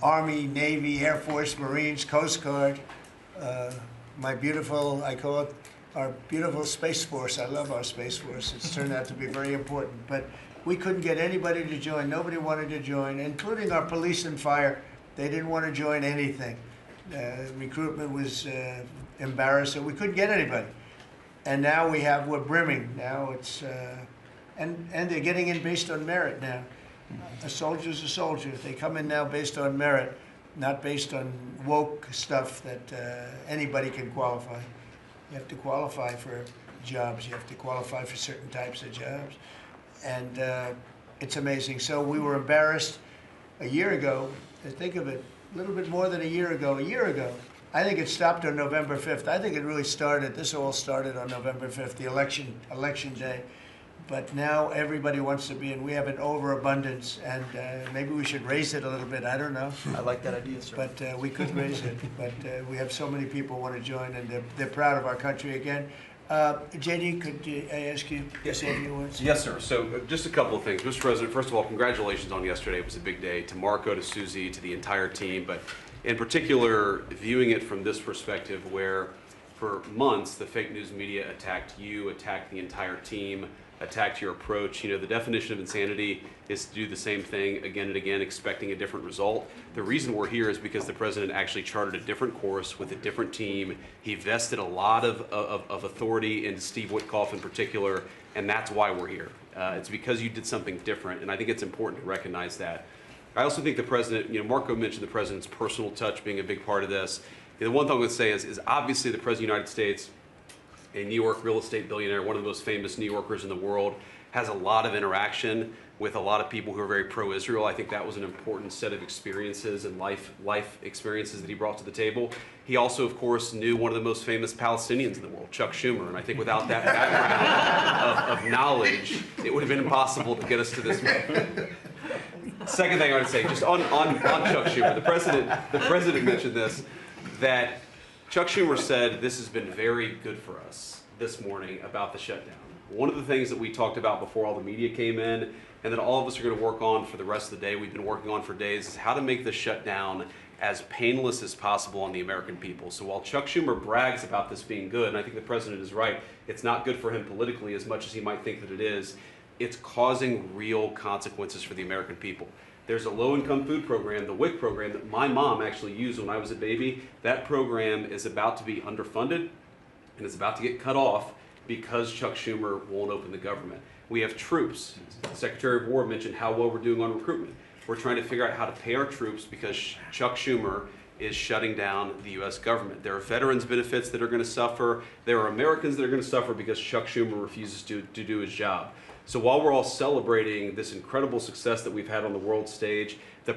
Army, Navy, Air Force, Marines, Coast Guard. My beautiful, I call it our beautiful Space Force. I love our Space Force. It's turned out to be very important. But we couldn't get anybody to join. Nobody wanted to join, including our police and fire. They didn't want to join anything. Recruitment was embarrassing. We couldn't get anybody. And now we're brimming. Now it's, and they're getting in based on merit now. A soldier's a soldier. They come in now based on merit, not based on woke stuff that anybody can qualify. You have to qualify for jobs. You have to qualify for certain types of jobs. And it's amazing. So we were embarrassed a year ago. Think of it, a little bit more than a year ago. I think it stopped on November 5th. I think it really started, this all started on November 5th, the election day. But now everybody wants to be, and we have an overabundance, and maybe we should raise it a little bit. I don't know. I like that idea, sir. But we could raise it. But we have so many people want to join, and they're proud of our country again. JD, could I ask you to say a few words? Yes, sir. So just a couple of things. Mr. President, first of all, congratulations on yesterday. It was a big day. To Marco, to Susie, to the entire team. But in particular, viewing it from this perspective where for months the fake news media attacked you, attacked the entire team, attacked your approach. You know, the definition of insanity is to do the same thing again and again, expecting a different result. The reason we're here is because the president actually charted a different course with a different team. He vested a lot of authority in Steve Witkoff in particular, and that's why we're here. It's because you did something different, and I think it's important to recognize that. I also think the president, you know, Marco mentioned the president's personal touch being a big part of this. You know, the one thing I'm going to say is obviously the president of the United States, a New York real estate billionaire, one of the most famous New Yorkers in the world, has a lot of interaction with a lot of people who are very pro-Israel. I think that was an important set of experiences and life experiences that he brought to the table. He also, of course, knew one of the most famous Palestinians in the world, Chuck Schumer, and I think without that background of knowledge, it would have been impossible to get us to this point. Second thing I would say, just on Chuck Schumer, the president mentioned this, that Chuck Schumer said this has been very good for us this morning about the shutdown. One of the things that we talked about before all the media came in and that all of us are going to work on for the rest of the day, we've been working on for days, is how to make the shutdown as painless as possible on the American people. So while Chuck Schumer brags about this being good, and I think the president is right, it's not good for him politically as much as he might think that it is, it's causing real consequences for the American people. There's a low-income food program, the WIC program, that my mom actually used when I was a baby. That program is about to be underfunded, and it's about to get cut off because Chuck Schumer won't open the government. We have troops. The Secretary of War mentioned how well we're doing on recruitment. We're trying to figure out how to pay our troops because Chuck Schumer is shutting down the U.S. government. There are veterans benefits that are going to suffer. There are Americans that are going to suffer because Chuck Schumer refuses to do his job. So while we're all celebrating this incredible success that we've had on the world stage, the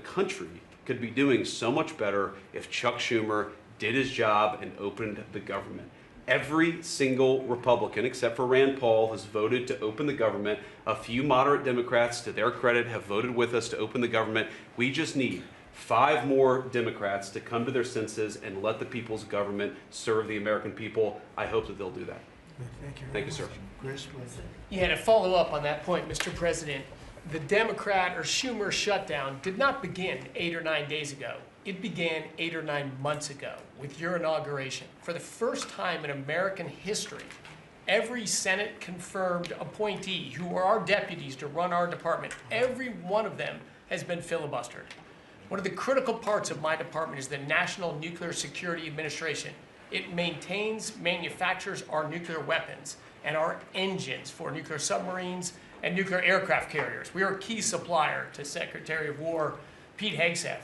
country could be doing so much better if Chuck Schumer did his job and opened the government. Every single Republican, except for Rand Paul, has voted to open the government. A few moderate Democrats, to their credit, have voted with us to open the government. We just need 5 more Democrats to come to their senses and let the people's government serve the American people. I hope that they'll do that. Thank you, sir. Chris, please. Yeah, to follow up on that point, Mr. President, the Democrat or Schumer shutdown did not begin 8 or 9 days ago. It began 8 or 9 months ago with your inauguration. For the first time in American history, every Senate confirmed appointee who are our deputies to run our department, every one of them has been filibustered. One of the critical parts of my department is the National Nuclear Security Administration. It maintains, manufactures our nuclear weapons and our engines for nuclear submarines and nuclear aircraft carriers. We are a key supplier to Secretary of War Pete Hegseth.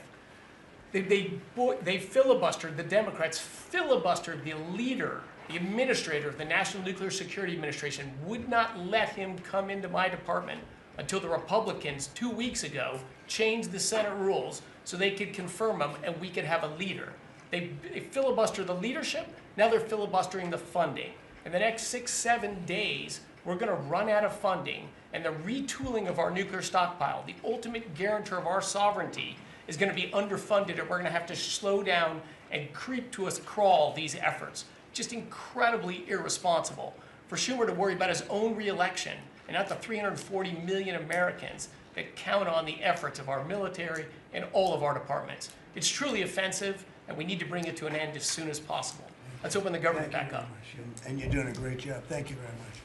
They filibustered, the Democrats filibustered the leader, the administrator of the National Nuclear Security Administration, would not let him come into my department until the Republicans 2 weeks ago changed the Senate rules so they could confirm him and we could have a leader. They filibustered the leadership, now they're filibustering the funding. In the next 6-7 days, we're going to run out of funding, and the retooling of our nuclear stockpile, the ultimate guarantor of our sovereignty, is going to be underfunded, and we're going to have to slow down and creep to a crawl these efforts. Just incredibly irresponsible for Schumer to worry about his own reelection and not the 340 million Americans that count on the efforts of our military and all of our departments. It's truly offensive, and we need to bring it to an end as soon as possible. Let's open the government Thank you back very up. much. And you're doing a great job. Thank you very much.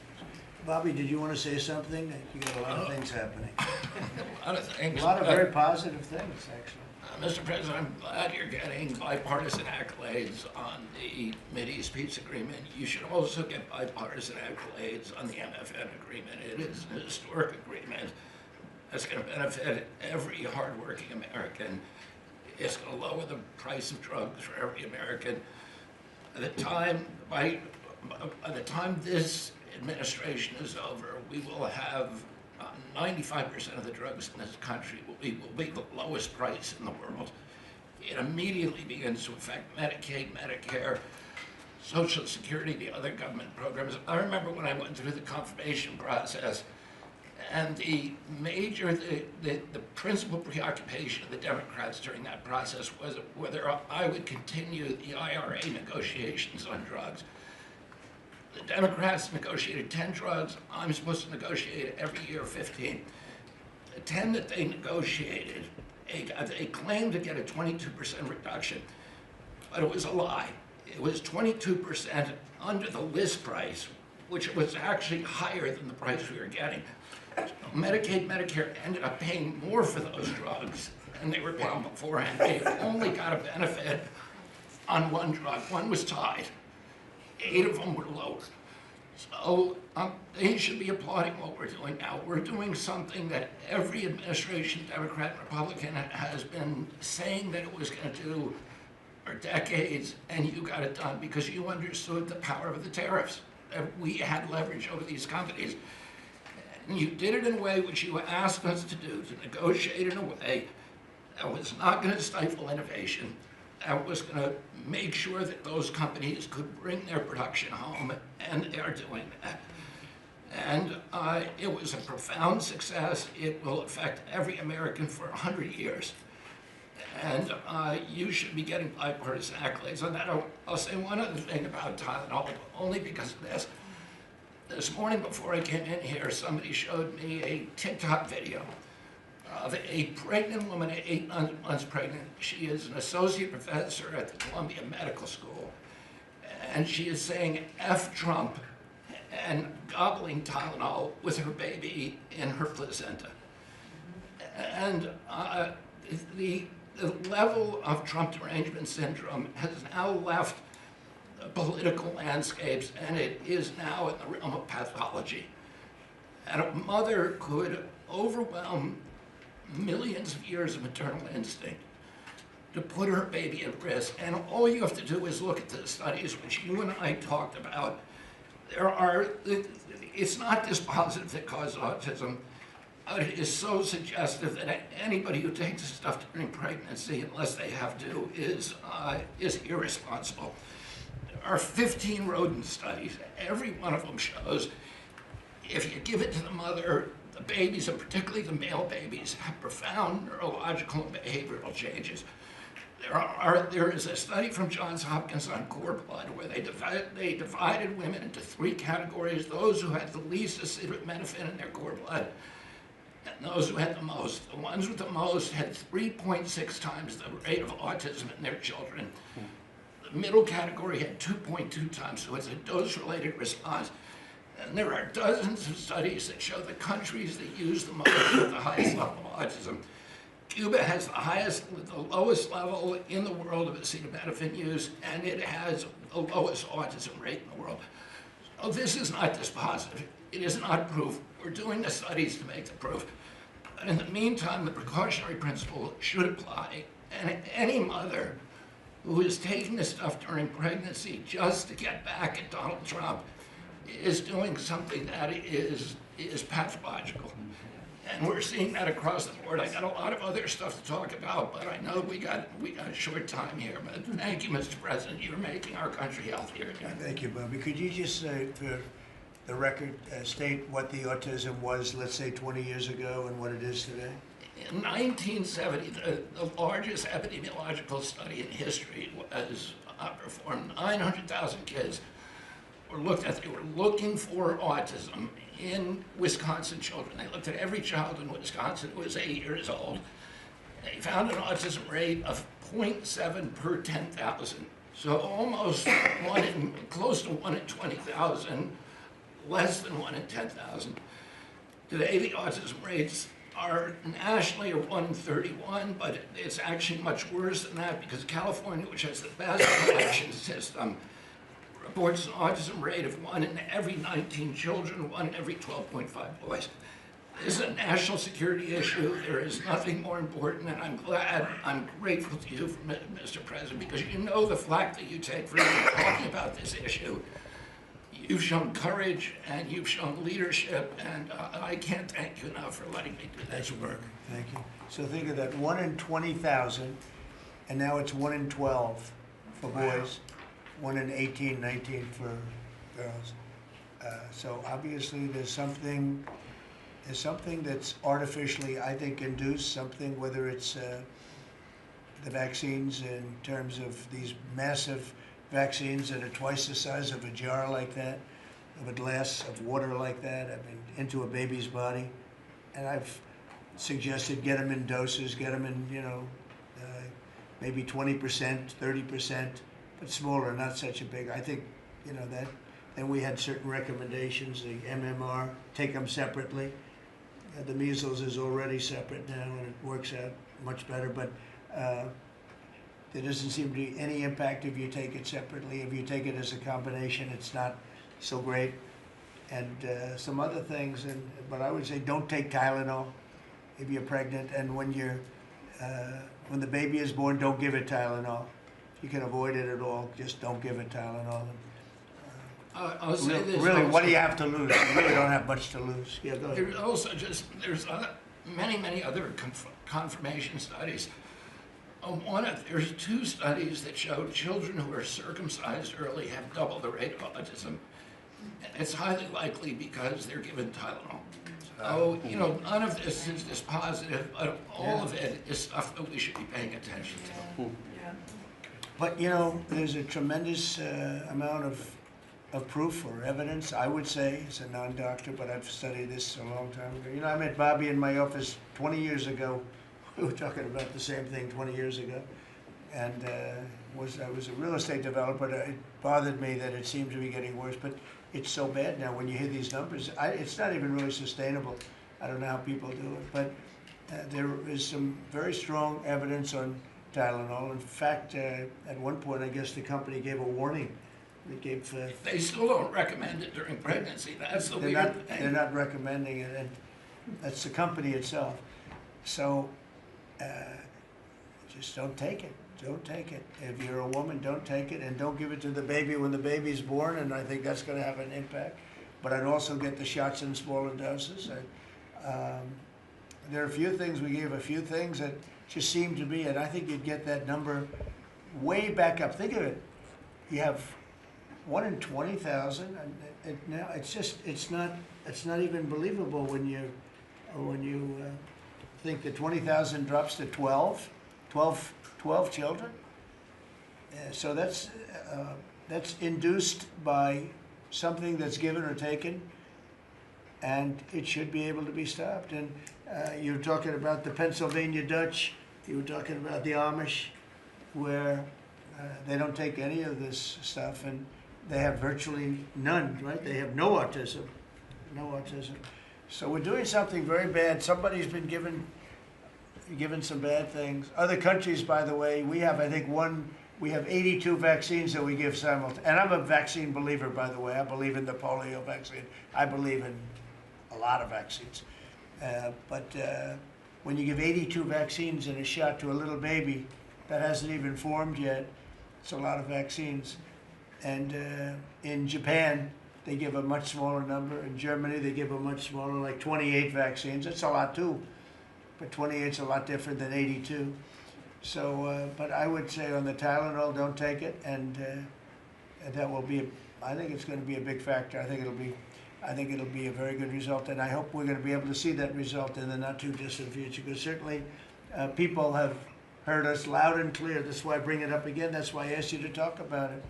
Bobby, did you want to say something? You got a lot of things happening. A lot of things. A lot of very positive things, actually. Mr. President, I'm glad you're getting bipartisan accolades on the Mideast peace agreement. You should also get bipartisan accolades on the MFN agreement. It is an historic agreement that's going to benefit every hardworking American. It's going to lower the price of drugs for every American. By the time this administration is over, we will have 95% of the drugs in this country will be the lowest price in the world. It immediately begins to affect Medicaid, Medicare, Social Security, the other government programs. I remember when I went through the confirmation process, and the principal preoccupation of the Democrats during that process was whether I would continue the IRA negotiations on drugs. The Democrats negotiated 10 drugs. I'm supposed to negotiate every year 15. The 10 that they negotiated, they claimed to get a 22% reduction, but it was a lie. It was 22% under the list price, which was actually higher than the price we were getting. So Medicaid, Medicare ended up paying more for those drugs than they were paying beforehand. They only got a benefit on one drug. One was tied. 8 of them were lower. So they should be applauding what we're doing now. We're doing something that every administration, Democrat and Republican, has been saying that it was going to do for decades, and you got it done because you understood the power of the tariffs. That we had leverage over these companies. And you did it in a way which you asked us to do, to negotiate in a way that was not going to stifle innovation, that was going to make sure that those companies could bring their production home, and they are doing that. And it was a profound success. It will affect every American for 100 years. And you should be getting bipartisan accolades on that. I'll say one other thing about Tylenol, only because of this. This morning before I came in here, somebody showed me a TikTok video of a pregnant woman at 8 months pregnant. She is an associate professor at the Columbia Medical School. And she is saying F Trump and gobbling Tylenol with her baby in her placenta. And the level of Trump derangement syndrome has now left the political landscapes, and it is now in the realm of pathology. And a mother could overwhelm millions of years of maternal instinct to put her baby at risk. And all you have to do is look at the studies which you and I talked about. It's not dispositive that causes autism. It is so suggestive that anybody who takes this stuff during pregnancy, unless they have to, is irresponsible. There are 15 rodent studies. Every one of them shows if you give it to the mother, the babies, and particularly the male babies, have profound neurological and behavioral changes. There is a study from Johns Hopkins on cord blood where they divided women into 3 categories: those who had the least acetaminophen in their cord blood, and those who had the most. The ones with the most had 3.6 times the rate of autism in their children. The middle category had 2.2 times, so it's a dose-related response. And there are dozens of studies that show the countries that use the most have the highest level of autism. Cuba has the lowest level in the world of acetaminophen use, and it has the lowest autism rate in the world. So this is not dispositive. It is not proof. We're doing the studies to make the proof. But in the meantime, the precautionary principle should apply. And any mother who is taking this stuff during pregnancy just to get back at Donald Trump is doing something that is pathological. And we're seeing that across the board. I got a lot of other stuff to talk about, but I know we got a short time here. But thank you, Mr. President. You're making our country healthier again. Thank you, Bobby. Could you just say, for the record, state what the autism was, let's say, 20 years ago and what it is today? In 1970, the largest epidemiological study in history was performed. 900,000 kids were looked at. They were looking for autism in Wisconsin children. They looked at every child in Wisconsin who was 8 years old. They found an autism rate of 0.7 per 10,000. So almost close to 1 in 20,000, less than 1 in 10,000. Today, the autism rates are nationally 1 in 31, but it's actually much worse than that because California, which has the best collection system, reports an autism rate of 1 in every 19 children, 1 in every 12.5 boys. This is a national security issue. There is nothing more important, and I'm grateful to you, Mr. President, because you know the flack that you take for talking about this issue. You've shown courage and you've shown leadership, and I can't thank you enough for letting me do this work. Thank you. So think of that, 1 in 20,000, and now it's 1 in 12 for boys, 1 in 18, 19 for girls. So obviously there's something that's artificially, I think, induced, something, whether it's the vaccines in terms of these massive vaccines that are twice the size of a jar like that, of a glass of water like that, I mean, into a baby's body. And I've suggested get them in doses, get them in, maybe 20%, 30%, but smaller, not such a big. I think, that. Then we had certain recommendations, the MMR, take them separately. The measles is already separate now, and it works out much better, but there doesn't seem to be any impact if you take it separately. If you take it as a combination, it's not so great. And some other things, but I would say don't take Tylenol if you're pregnant, and when the baby is born, don't give it Tylenol. If you can avoid it at all, just don't give it Tylenol. I'll say this. Really, also, what do you have to lose? You really don't have much to lose. Yeah, go ahead. There's many other confirmation studies. There's 2 studies that show children who are circumcised early have double the rate of autism. It's highly likely because they're given Tylenol. So, none of this is dispositive, but all of it is stuff that we should be paying attention to. But, there's a tremendous amount of proof or evidence, I would say, as a non-doctor, but I've studied this a long time ago. I met Bobby in my office 20 years ago. We were talking about the same thing 20 years ago. And I was a real estate developer. It bothered me that it seemed to be getting worse, but it's so bad now when you hear these numbers. It's not even really sustainable. I don't know how people do it, but there is some very strong evidence on Tylenol. In fact, at one point, I guess the company gave a warning. They still don't recommend it during pregnancy. That's the weird thing. They're not recommending it, and that's the company itself. So just don't take it. Don't take it. If you're a woman, don't take it, and don't give it to the baby when the baby's born, and I think that's going to have an impact. But I'd also get the shots in smaller doses. There are a few things, we gave a few things that just seem to be, and I think you'd get that number way back up. Think of it. You have 1 in 20,000, and now it's not even believable when you think that 20,000 drops to 12 children. So that's induced by something that's given or taken, and it should be able to be stopped. And you're talking about the Pennsylvania Dutch, you were talking about the Amish, where they don't take any of this stuff, and they have virtually none, right? They have no autism. So we're doing something very bad. Somebody's been given some bad things. Other countries, by the way, we have, I think, we have 82 vaccines that we give simultaneously. And I'm a vaccine believer, by the way. I believe in the polio vaccine. I believe in a lot of vaccines. But when you give 82 vaccines in a shot to a little baby that hasn't even formed yet, it's a lot of vaccines. And in Japan, they give a much smaller number. In Germany, they give a much smaller, like 28 vaccines. That's a lot too, but 28 is a lot different than 82. So, but I would say on the Tylenol, don't take it, and that will be. I think it's going to be a big factor. I think it'll be a very good result, and I hope we're going to be able to see that result in the not too distant future. Because certainly, people have heard us loud and clear. That's why I bring it up again. That's why I asked you to talk about it.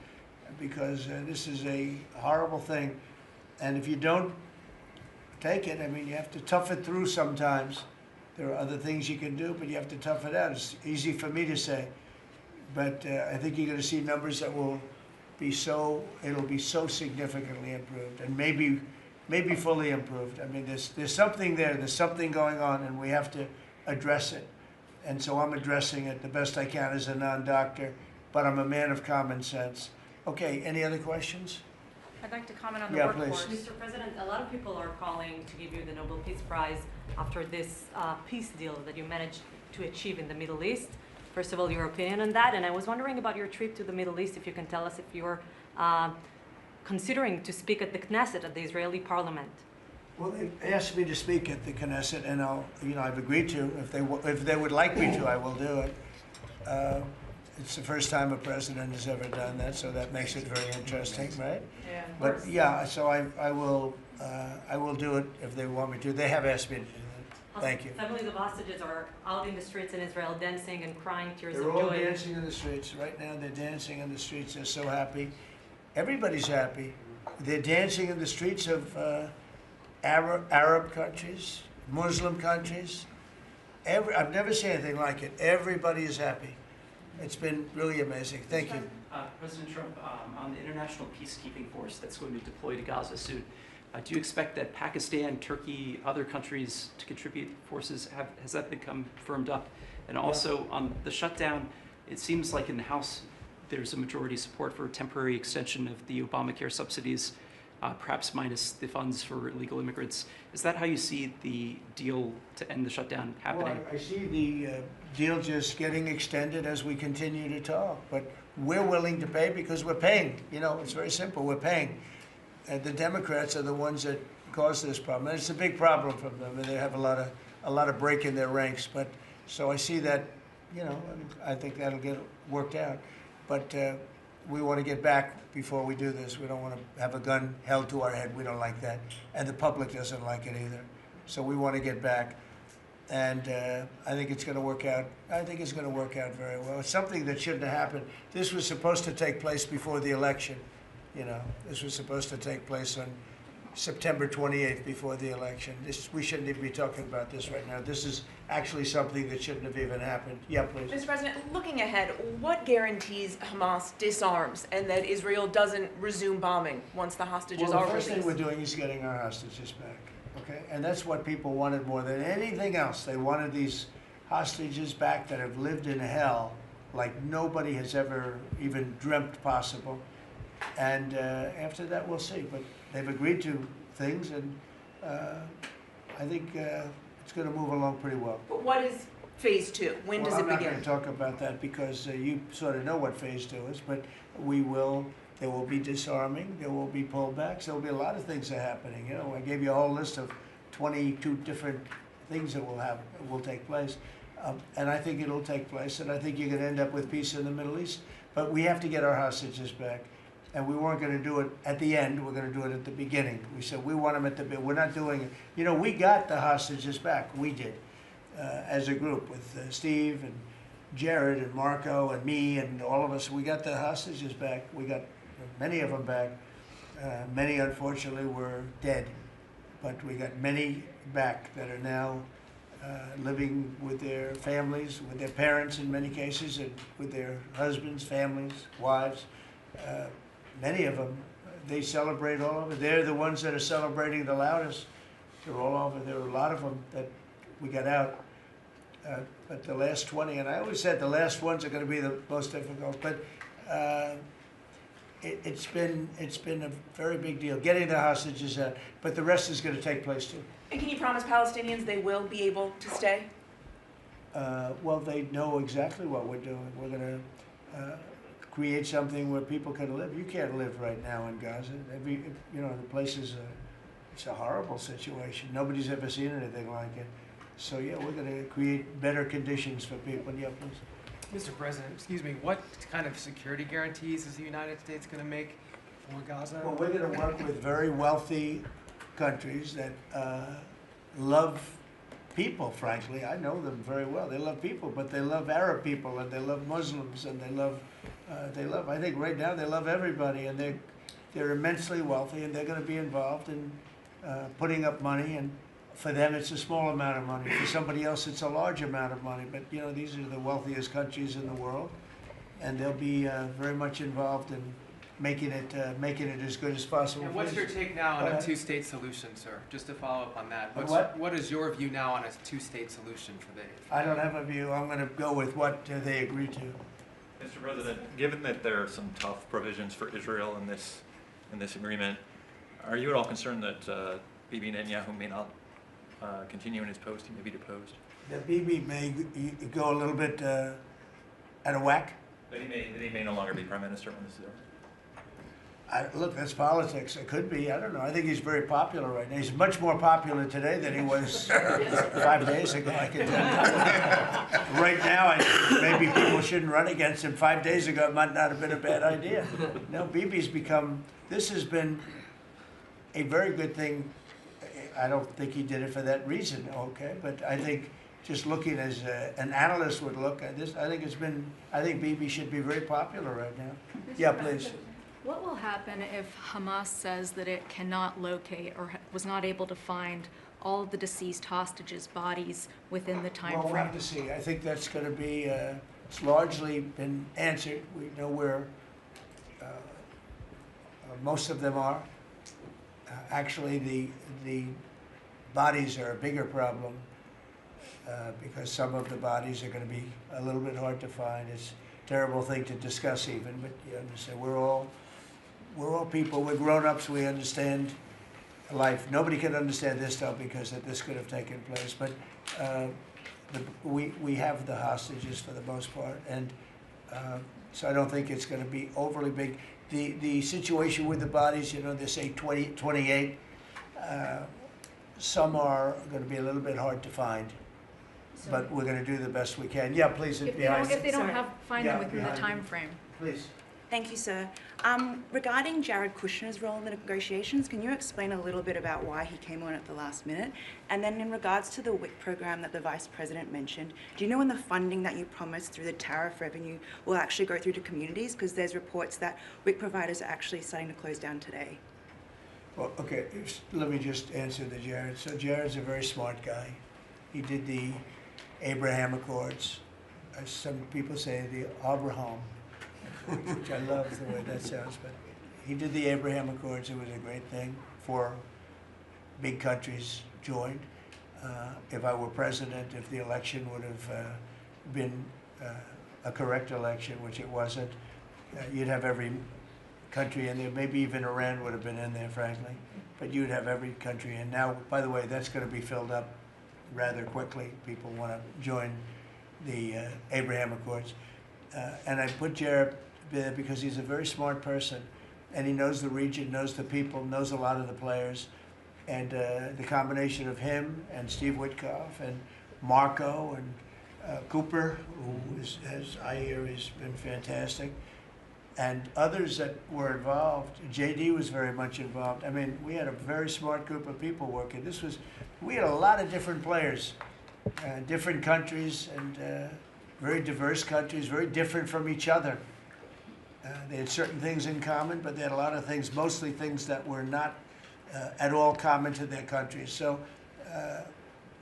Because this is a horrible thing, and if you don't take it, I mean, you have to tough it through sometimes. There are other things you can do, but you have to tough it out. It's easy for me to say, but I think you're going to see numbers that will be it'll be so significantly improved, and maybe fully improved. I mean, there's something there, there's something going on, and we have to address it. And so I'm addressing it the best I can as a non-doctor, but I'm a man of common sense. Okay, any other questions? I'd like to comment on the Yeah, workforce. please. Mr. President, a lot of people are calling to give you the Nobel Peace Prize after this peace deal that you managed to achieve in the Middle East. First of all, your opinion on that, and I was wondering about your trip to the Middle East, if you can tell us if you're considering to speak at the Knesset, at the Israeli parliament. Well, they asked me to speak at the Knesset, and I've agreed to. If they would like me to, I will do it. It's the first time a president has ever done that, so that makes it very interesting, right? Yeah, of But course. yeah, so I will do it if they want me to. They have asked me to do that. Thank you. Families of hostages are out in the streets in Israel dancing and crying tears They're of all joy. dancing in the streets right now. They're dancing in the streets. They're so happy. Everybody's happy. They're dancing in the streets of Arab countries, Muslim countries. I've never seen anything like it. Everybody is happy. It's been really amazing. Thank you. President Trump, on the international peacekeeping force that's going to be deployed to Gaza soon, do you expect that Pakistan, Turkey, other countries to contribute forces? Has that become firmed up? And also on the shutdown, it seems like in the House there's a majority support for a temporary extension of the Obamacare subsidies, perhaps minus the funds for illegal immigrants. Is that how you see the deal to end the shutdown happening? Well, I see the deal just getting extended as we continue to talk, but we're willing to pay because we're paying. You know, it's very simple. We're paying. And the Democrats are the ones that cause this problem, and it's a big problem for them. And they have a lot of break in their ranks. But so I see that, you know, I think that'll get worked out. But we want to get back before we do this. We don't want to have a gun held to our head. We don't like that, and the public doesn't like it either. So we want to get back, and I think it's going to work out. I think it's going to work out very well. It's something that shouldn't have happened. This was supposed to take place before the election. You know, this was supposed to take place on September 28th, before the election. We shouldn't even be talking about this right now. This is actually something that shouldn't have even happened. Yeah, please. Mr. President, looking ahead, what guarantees Hamas disarms and that Israel doesn't resume bombing once the hostages Well, are the first released? thing we're doing is getting our hostages back, okay? And that's what people wanted more than anything else. They wanted these hostages back that have lived in hell like nobody has ever even dreamt possible. And after that, we'll see. But they've agreed to things, and I think it's going to move along pretty well. But what is phase two? When does it I'm not begin? going to talk about that because you sort of know what phase two is, but there will be disarming, there will be pullbacks, there will be a lot of things that are happening. You know, I gave you a whole list of 22 different things that will take place. And I think it'll take place, and I think you're going to end up with peace in the Middle East. But we have to get our hostages back. And we weren't going to do it at the end. We're going to do it at the beginning. We said we want them at the beginning. We're not doing it. You know, we got the hostages back. We did, as a group, with Steve and Jared and Marco and me and all of us. We got the hostages back. We got many of them back. Many, unfortunately, were dead. But we got many back that are now living with their families, with their parents in many cases, and with their husbands, families, wives. Many of them, they celebrate all over. They're the ones that are celebrating the loudest. They're all over. There are a lot of them that we got out. But the last 20, and I always said the last ones are going to be the most difficult. But it's been a very big deal getting the hostages out. But the rest is going to take place too. And can you promise Palestinians they will be able to stay? Well, they know exactly what we're doing. We're going to create something where people can live. You can't live right now in Gaza. The place is it's a horrible situation. Nobody's ever seen anything like it. So yeah, we're going to create better conditions for people. Yeah, please. Mr. President, excuse me, what kind of security guarantees is the United States going to make for Gaza? Well, we're going to work with very wealthy countries that love people, frankly. I know them very well. They love people, but they love Arab people, and they love Muslims, and they love, I think right now they love everybody, and they're immensely wealthy, and they're going to be involved in putting up money, and for them it's a small amount of money. For somebody else it's a large amount of money, but you know, these are the wealthiest countries in the world, and they'll be very much involved in making it as good as possible. And what's Please. your take now on Go a ahead. two-state solution, sir? Just to follow up on that. What is your view now on a two-state solution for the? I don't have a view. I'm going to go with what they agree to. Mr. President, given that there are some tough provisions for Israel in this agreement, are you at all concerned that Bibi Netanyahu may not continue in his post? He may be deposed. That Bibi may go a little bit out of whack. That he may no longer be prime minister when this is over. Look, that's politics. It could be. I don't know. I think he's very popular right now. He's much more popular today than he was 5 days ago. I can tell you. Right now, maybe people shouldn't run against him. 5 days ago, it might not have been a bad idea. No, Bibi's become. This has been a very good thing. I don't think he did it for that reason. Okay, but I think just looking as an analyst would look at this, I think Bibi should be very popular right now. Yeah, please. What will happen if Hamas says that it cannot locate or was not able to find all of the deceased hostages' bodies within the time frame? Well, we'll have to see. I think that's going to be, it's largely been answered. We know where most of them are. Actually, the bodies are a bigger problem because some of the bodies are going to be a little bit hard to find. It's a terrible thing to discuss even, but you understand, we're all people, we're grown-ups, we understand life. Nobody can understand this stuff because this could have taken place, but we have the hostages for the most part, and so I don't think it's going to be overly big. The situation with the bodies, they say 28. Some are going to be a little bit hard to find, but we're going to do the best we can. Yeah, please. If they don't find them within the time frame. Please. Thank you, sir. Regarding Jared Kushner's role in the negotiations, can you explain a little bit about why he came on at the last minute? And then in regards to the WIC program that the Vice President mentioned, do you know when the funding that you promised through the tariff revenue will actually go through to communities? Because there's reports that WIC providers are actually starting to close down today. Well, okay, let me just answer the Jared. So Jared's a very smart guy. He did the Abraham Accords. Some people say the Abraham, which I love the way that sounds, but he did the Abraham Accords. It was a great thing. 4 big countries joined. If I were president, if the election would have been a correct election, which it wasn't, you'd have every country in there. Maybe even Iran would have been in there, frankly. But you'd have every country in. Now, by the way, that's going to be filled up rather quickly. People want to join the Abraham Accords. And I put Jared there because he's a very smart person. And he knows the region, knows the people, knows a lot of the players. And the combination of him and Steve Witkoff and Marco and Cooper, who is, as I hear, has been fantastic. And others that were involved, JD was very much involved. I mean, we had a very smart group of people working. We had a lot of different players, different countries, and very diverse countries, very different from each other. They had certain things in common, but they had a lot of things, mostly things that were not at all common to their countries. So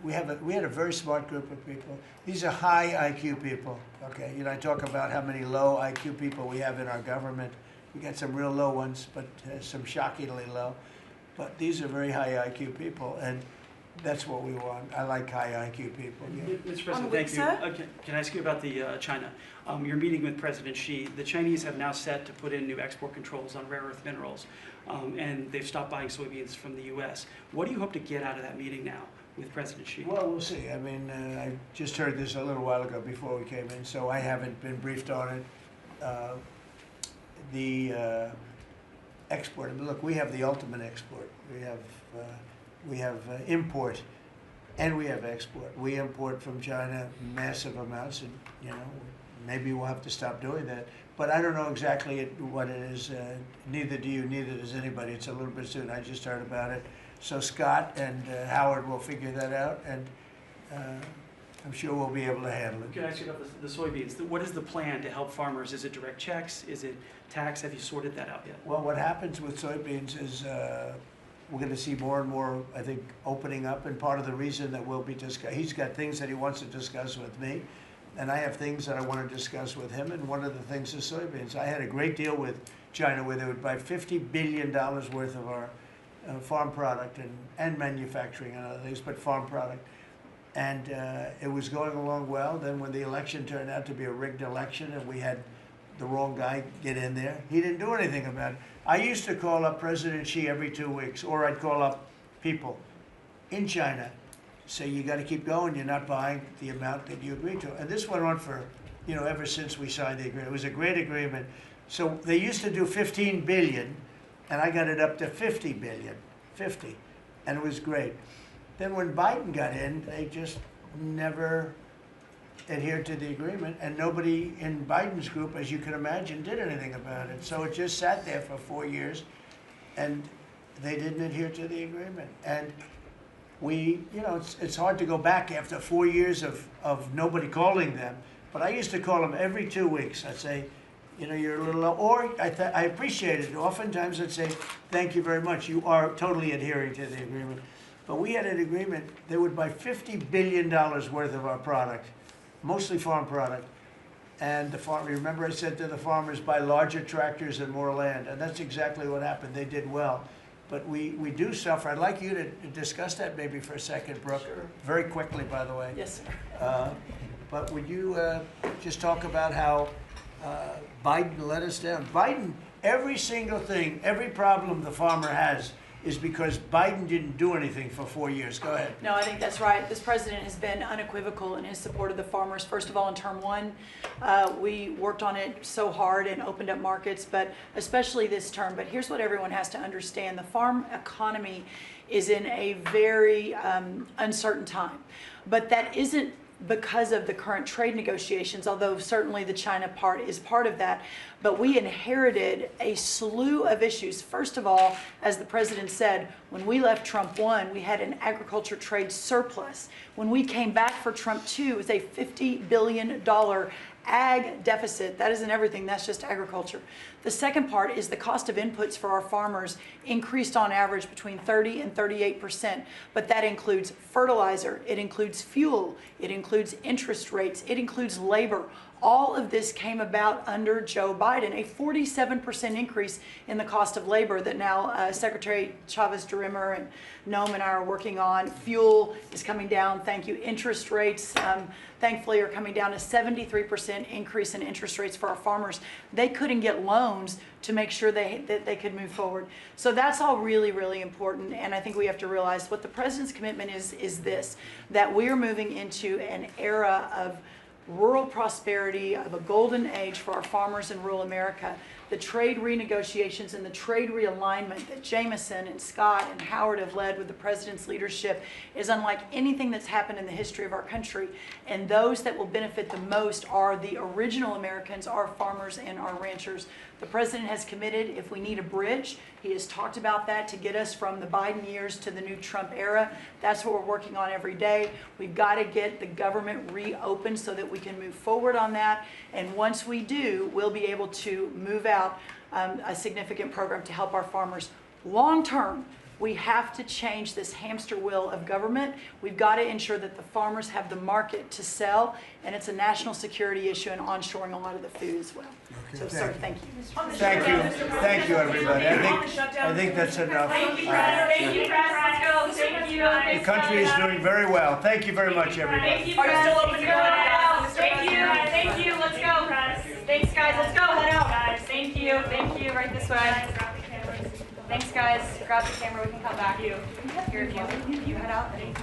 we had a very smart group of people. These are high IQ people. Okay, I talk about how many low IQ people we have in our government. We got some real low ones, but some shockingly low. But these are very high IQ people, and that's what we want. I like high IQ people. Yeah. Mr. President, thank you. Can I ask you about the China? You're meeting with President Xi. The Chinese have now set to put in new export controls on rare earth minerals, and they've stopped buying soybeans from the U.S. What do you hope to get out of that meeting now with President Xi? Well, we'll see. I mean, I just heard this a little while ago before we came in, so I haven't been briefed on it. The export. I mean, look, we have the ultimate export. We have import, and we have export. We import from China massive amounts, and maybe we'll have to stop doing that. But I don't know exactly what it is. Neither do you. Neither does anybody. It's a little bit soon. I just heard about it. So Scott and Howard will figure that out, and I'm sure we'll be able to handle it. Can I ask you about the soybeans? What is the plan to help farmers? Is it direct checks? Is it tax? Have you sorted that out yet? Well, what happens with soybeans is we're going to see more and more, I think, opening up, and part of the reason that we'll be discussing, he's got things that he wants to discuss with me, And I have things that I want to discuss with him, and one of the things is soybeans. I had a great deal with China where they would buy $50 billion worth of our farm product and manufacturing and other things, but farm product. And it was going along well. Then when the election turned out to be a rigged election and we had the wrong guy get in there, he didn't do anything about it. I used to call up President Xi every 2 weeks, or I'd call up people in China, say, you got to keep going, you're not buying the amount that you agreed to. And this went on for, ever since we signed the agreement. It was a great agreement. So they used to do 15 billion, and I got it up to 50 billion, 50, and it was great. Then when Biden got in, they just never adhered to the agreement, and nobody in Biden's group, as you can imagine, did anything about it. So it just sat there for 4 years, and they didn't adhere to the agreement. And we, it's hard to go back after 4 years of nobody calling them, but I used to call them every 2 weeks. I'd say, you're a little low, or I appreciate it. Oftentimes I'd say, thank you very much. You are totally adhering to the agreement. But we had an agreement, they would buy $50 billion worth of our product, mostly farm product. And remember I said to the farmers, buy larger tractors and more land. And that's exactly what happened. They did well. But we do suffer. I'd like you to discuss that maybe for a second, Brooke. Sure. Very quickly, by the way. Yes, sir. But would you just talk about how Biden let us down? Biden, every single thing, every problem the farmer has is because Biden didn't do anything for 4 years. Go ahead. No, I think that's right. This president has been unequivocal in his support of the farmers. First of all, in term one, we worked on it so hard and opened up markets, but especially this term. But here's what everyone has to understand. The farm economy is in a very uncertain time. But that isn't because of the current trade negotiations, although certainly the China part is part of that. But we inherited a slew of issues. First of all, as the president said, when we left Trump 1, we had an agriculture trade surplus. When we came back for Trump 2, it was a $50 billion ag deficit. That isn't everything, that's just agriculture. The second part is the cost of inputs for our farmers increased on average between 30 and 38%, but that includes fertilizer, it includes fuel, it includes interest rates, it includes labor. All of this came about under Joe Biden, a 47% increase in the cost of labor that now Secretary Chavez-DeRimmer and Noam and I are working on. Fuel is coming down, thank you. Interest rates, thankfully, are coming down. A 73% increase in interest rates for our farmers. They couldn't get loans to make sure that they could move forward. So that's all really, really important. And I think we have to realize what the president's commitment is this, that we're moving into an era of rural prosperity, of a golden age for our farmers in rural America. The trade renegotiations and the trade realignment that Jameson and Scott and Howard have led with the president's leadership is unlike anything that's happened in the history of our country. And those that will benefit the most are the original Americans, our farmers and our ranchers. The president has committed, if we need a bridge, he has talked about that to get us from the Biden years to the new Trump era. That's what we're working on every day. We've got to get the government reopened so that we can move forward on that. And once we do, we'll be able to move out a significant program to help our farmers. Long term, we have to change this hamster wheel of government. We've got to ensure that the farmers have the market to sell, and it's a national security issue and onshoring a lot of the food as well. Okay, So, sir, thank you. Thank you, everybody. I think that's enough. Thank you, press. Thank you, press. Let's go. Thank you. The country is doing very well. Thank you very much, everybody. Thank you, press. Are you still open to go out? Thank you. Thank you. Let's go, press. Thanks, guys. Let's go. Head out, guys. Thank you. Thank you. Right this way. Thanks, guys. Grab the camera. We can come back. Here, if you head out. Thank you.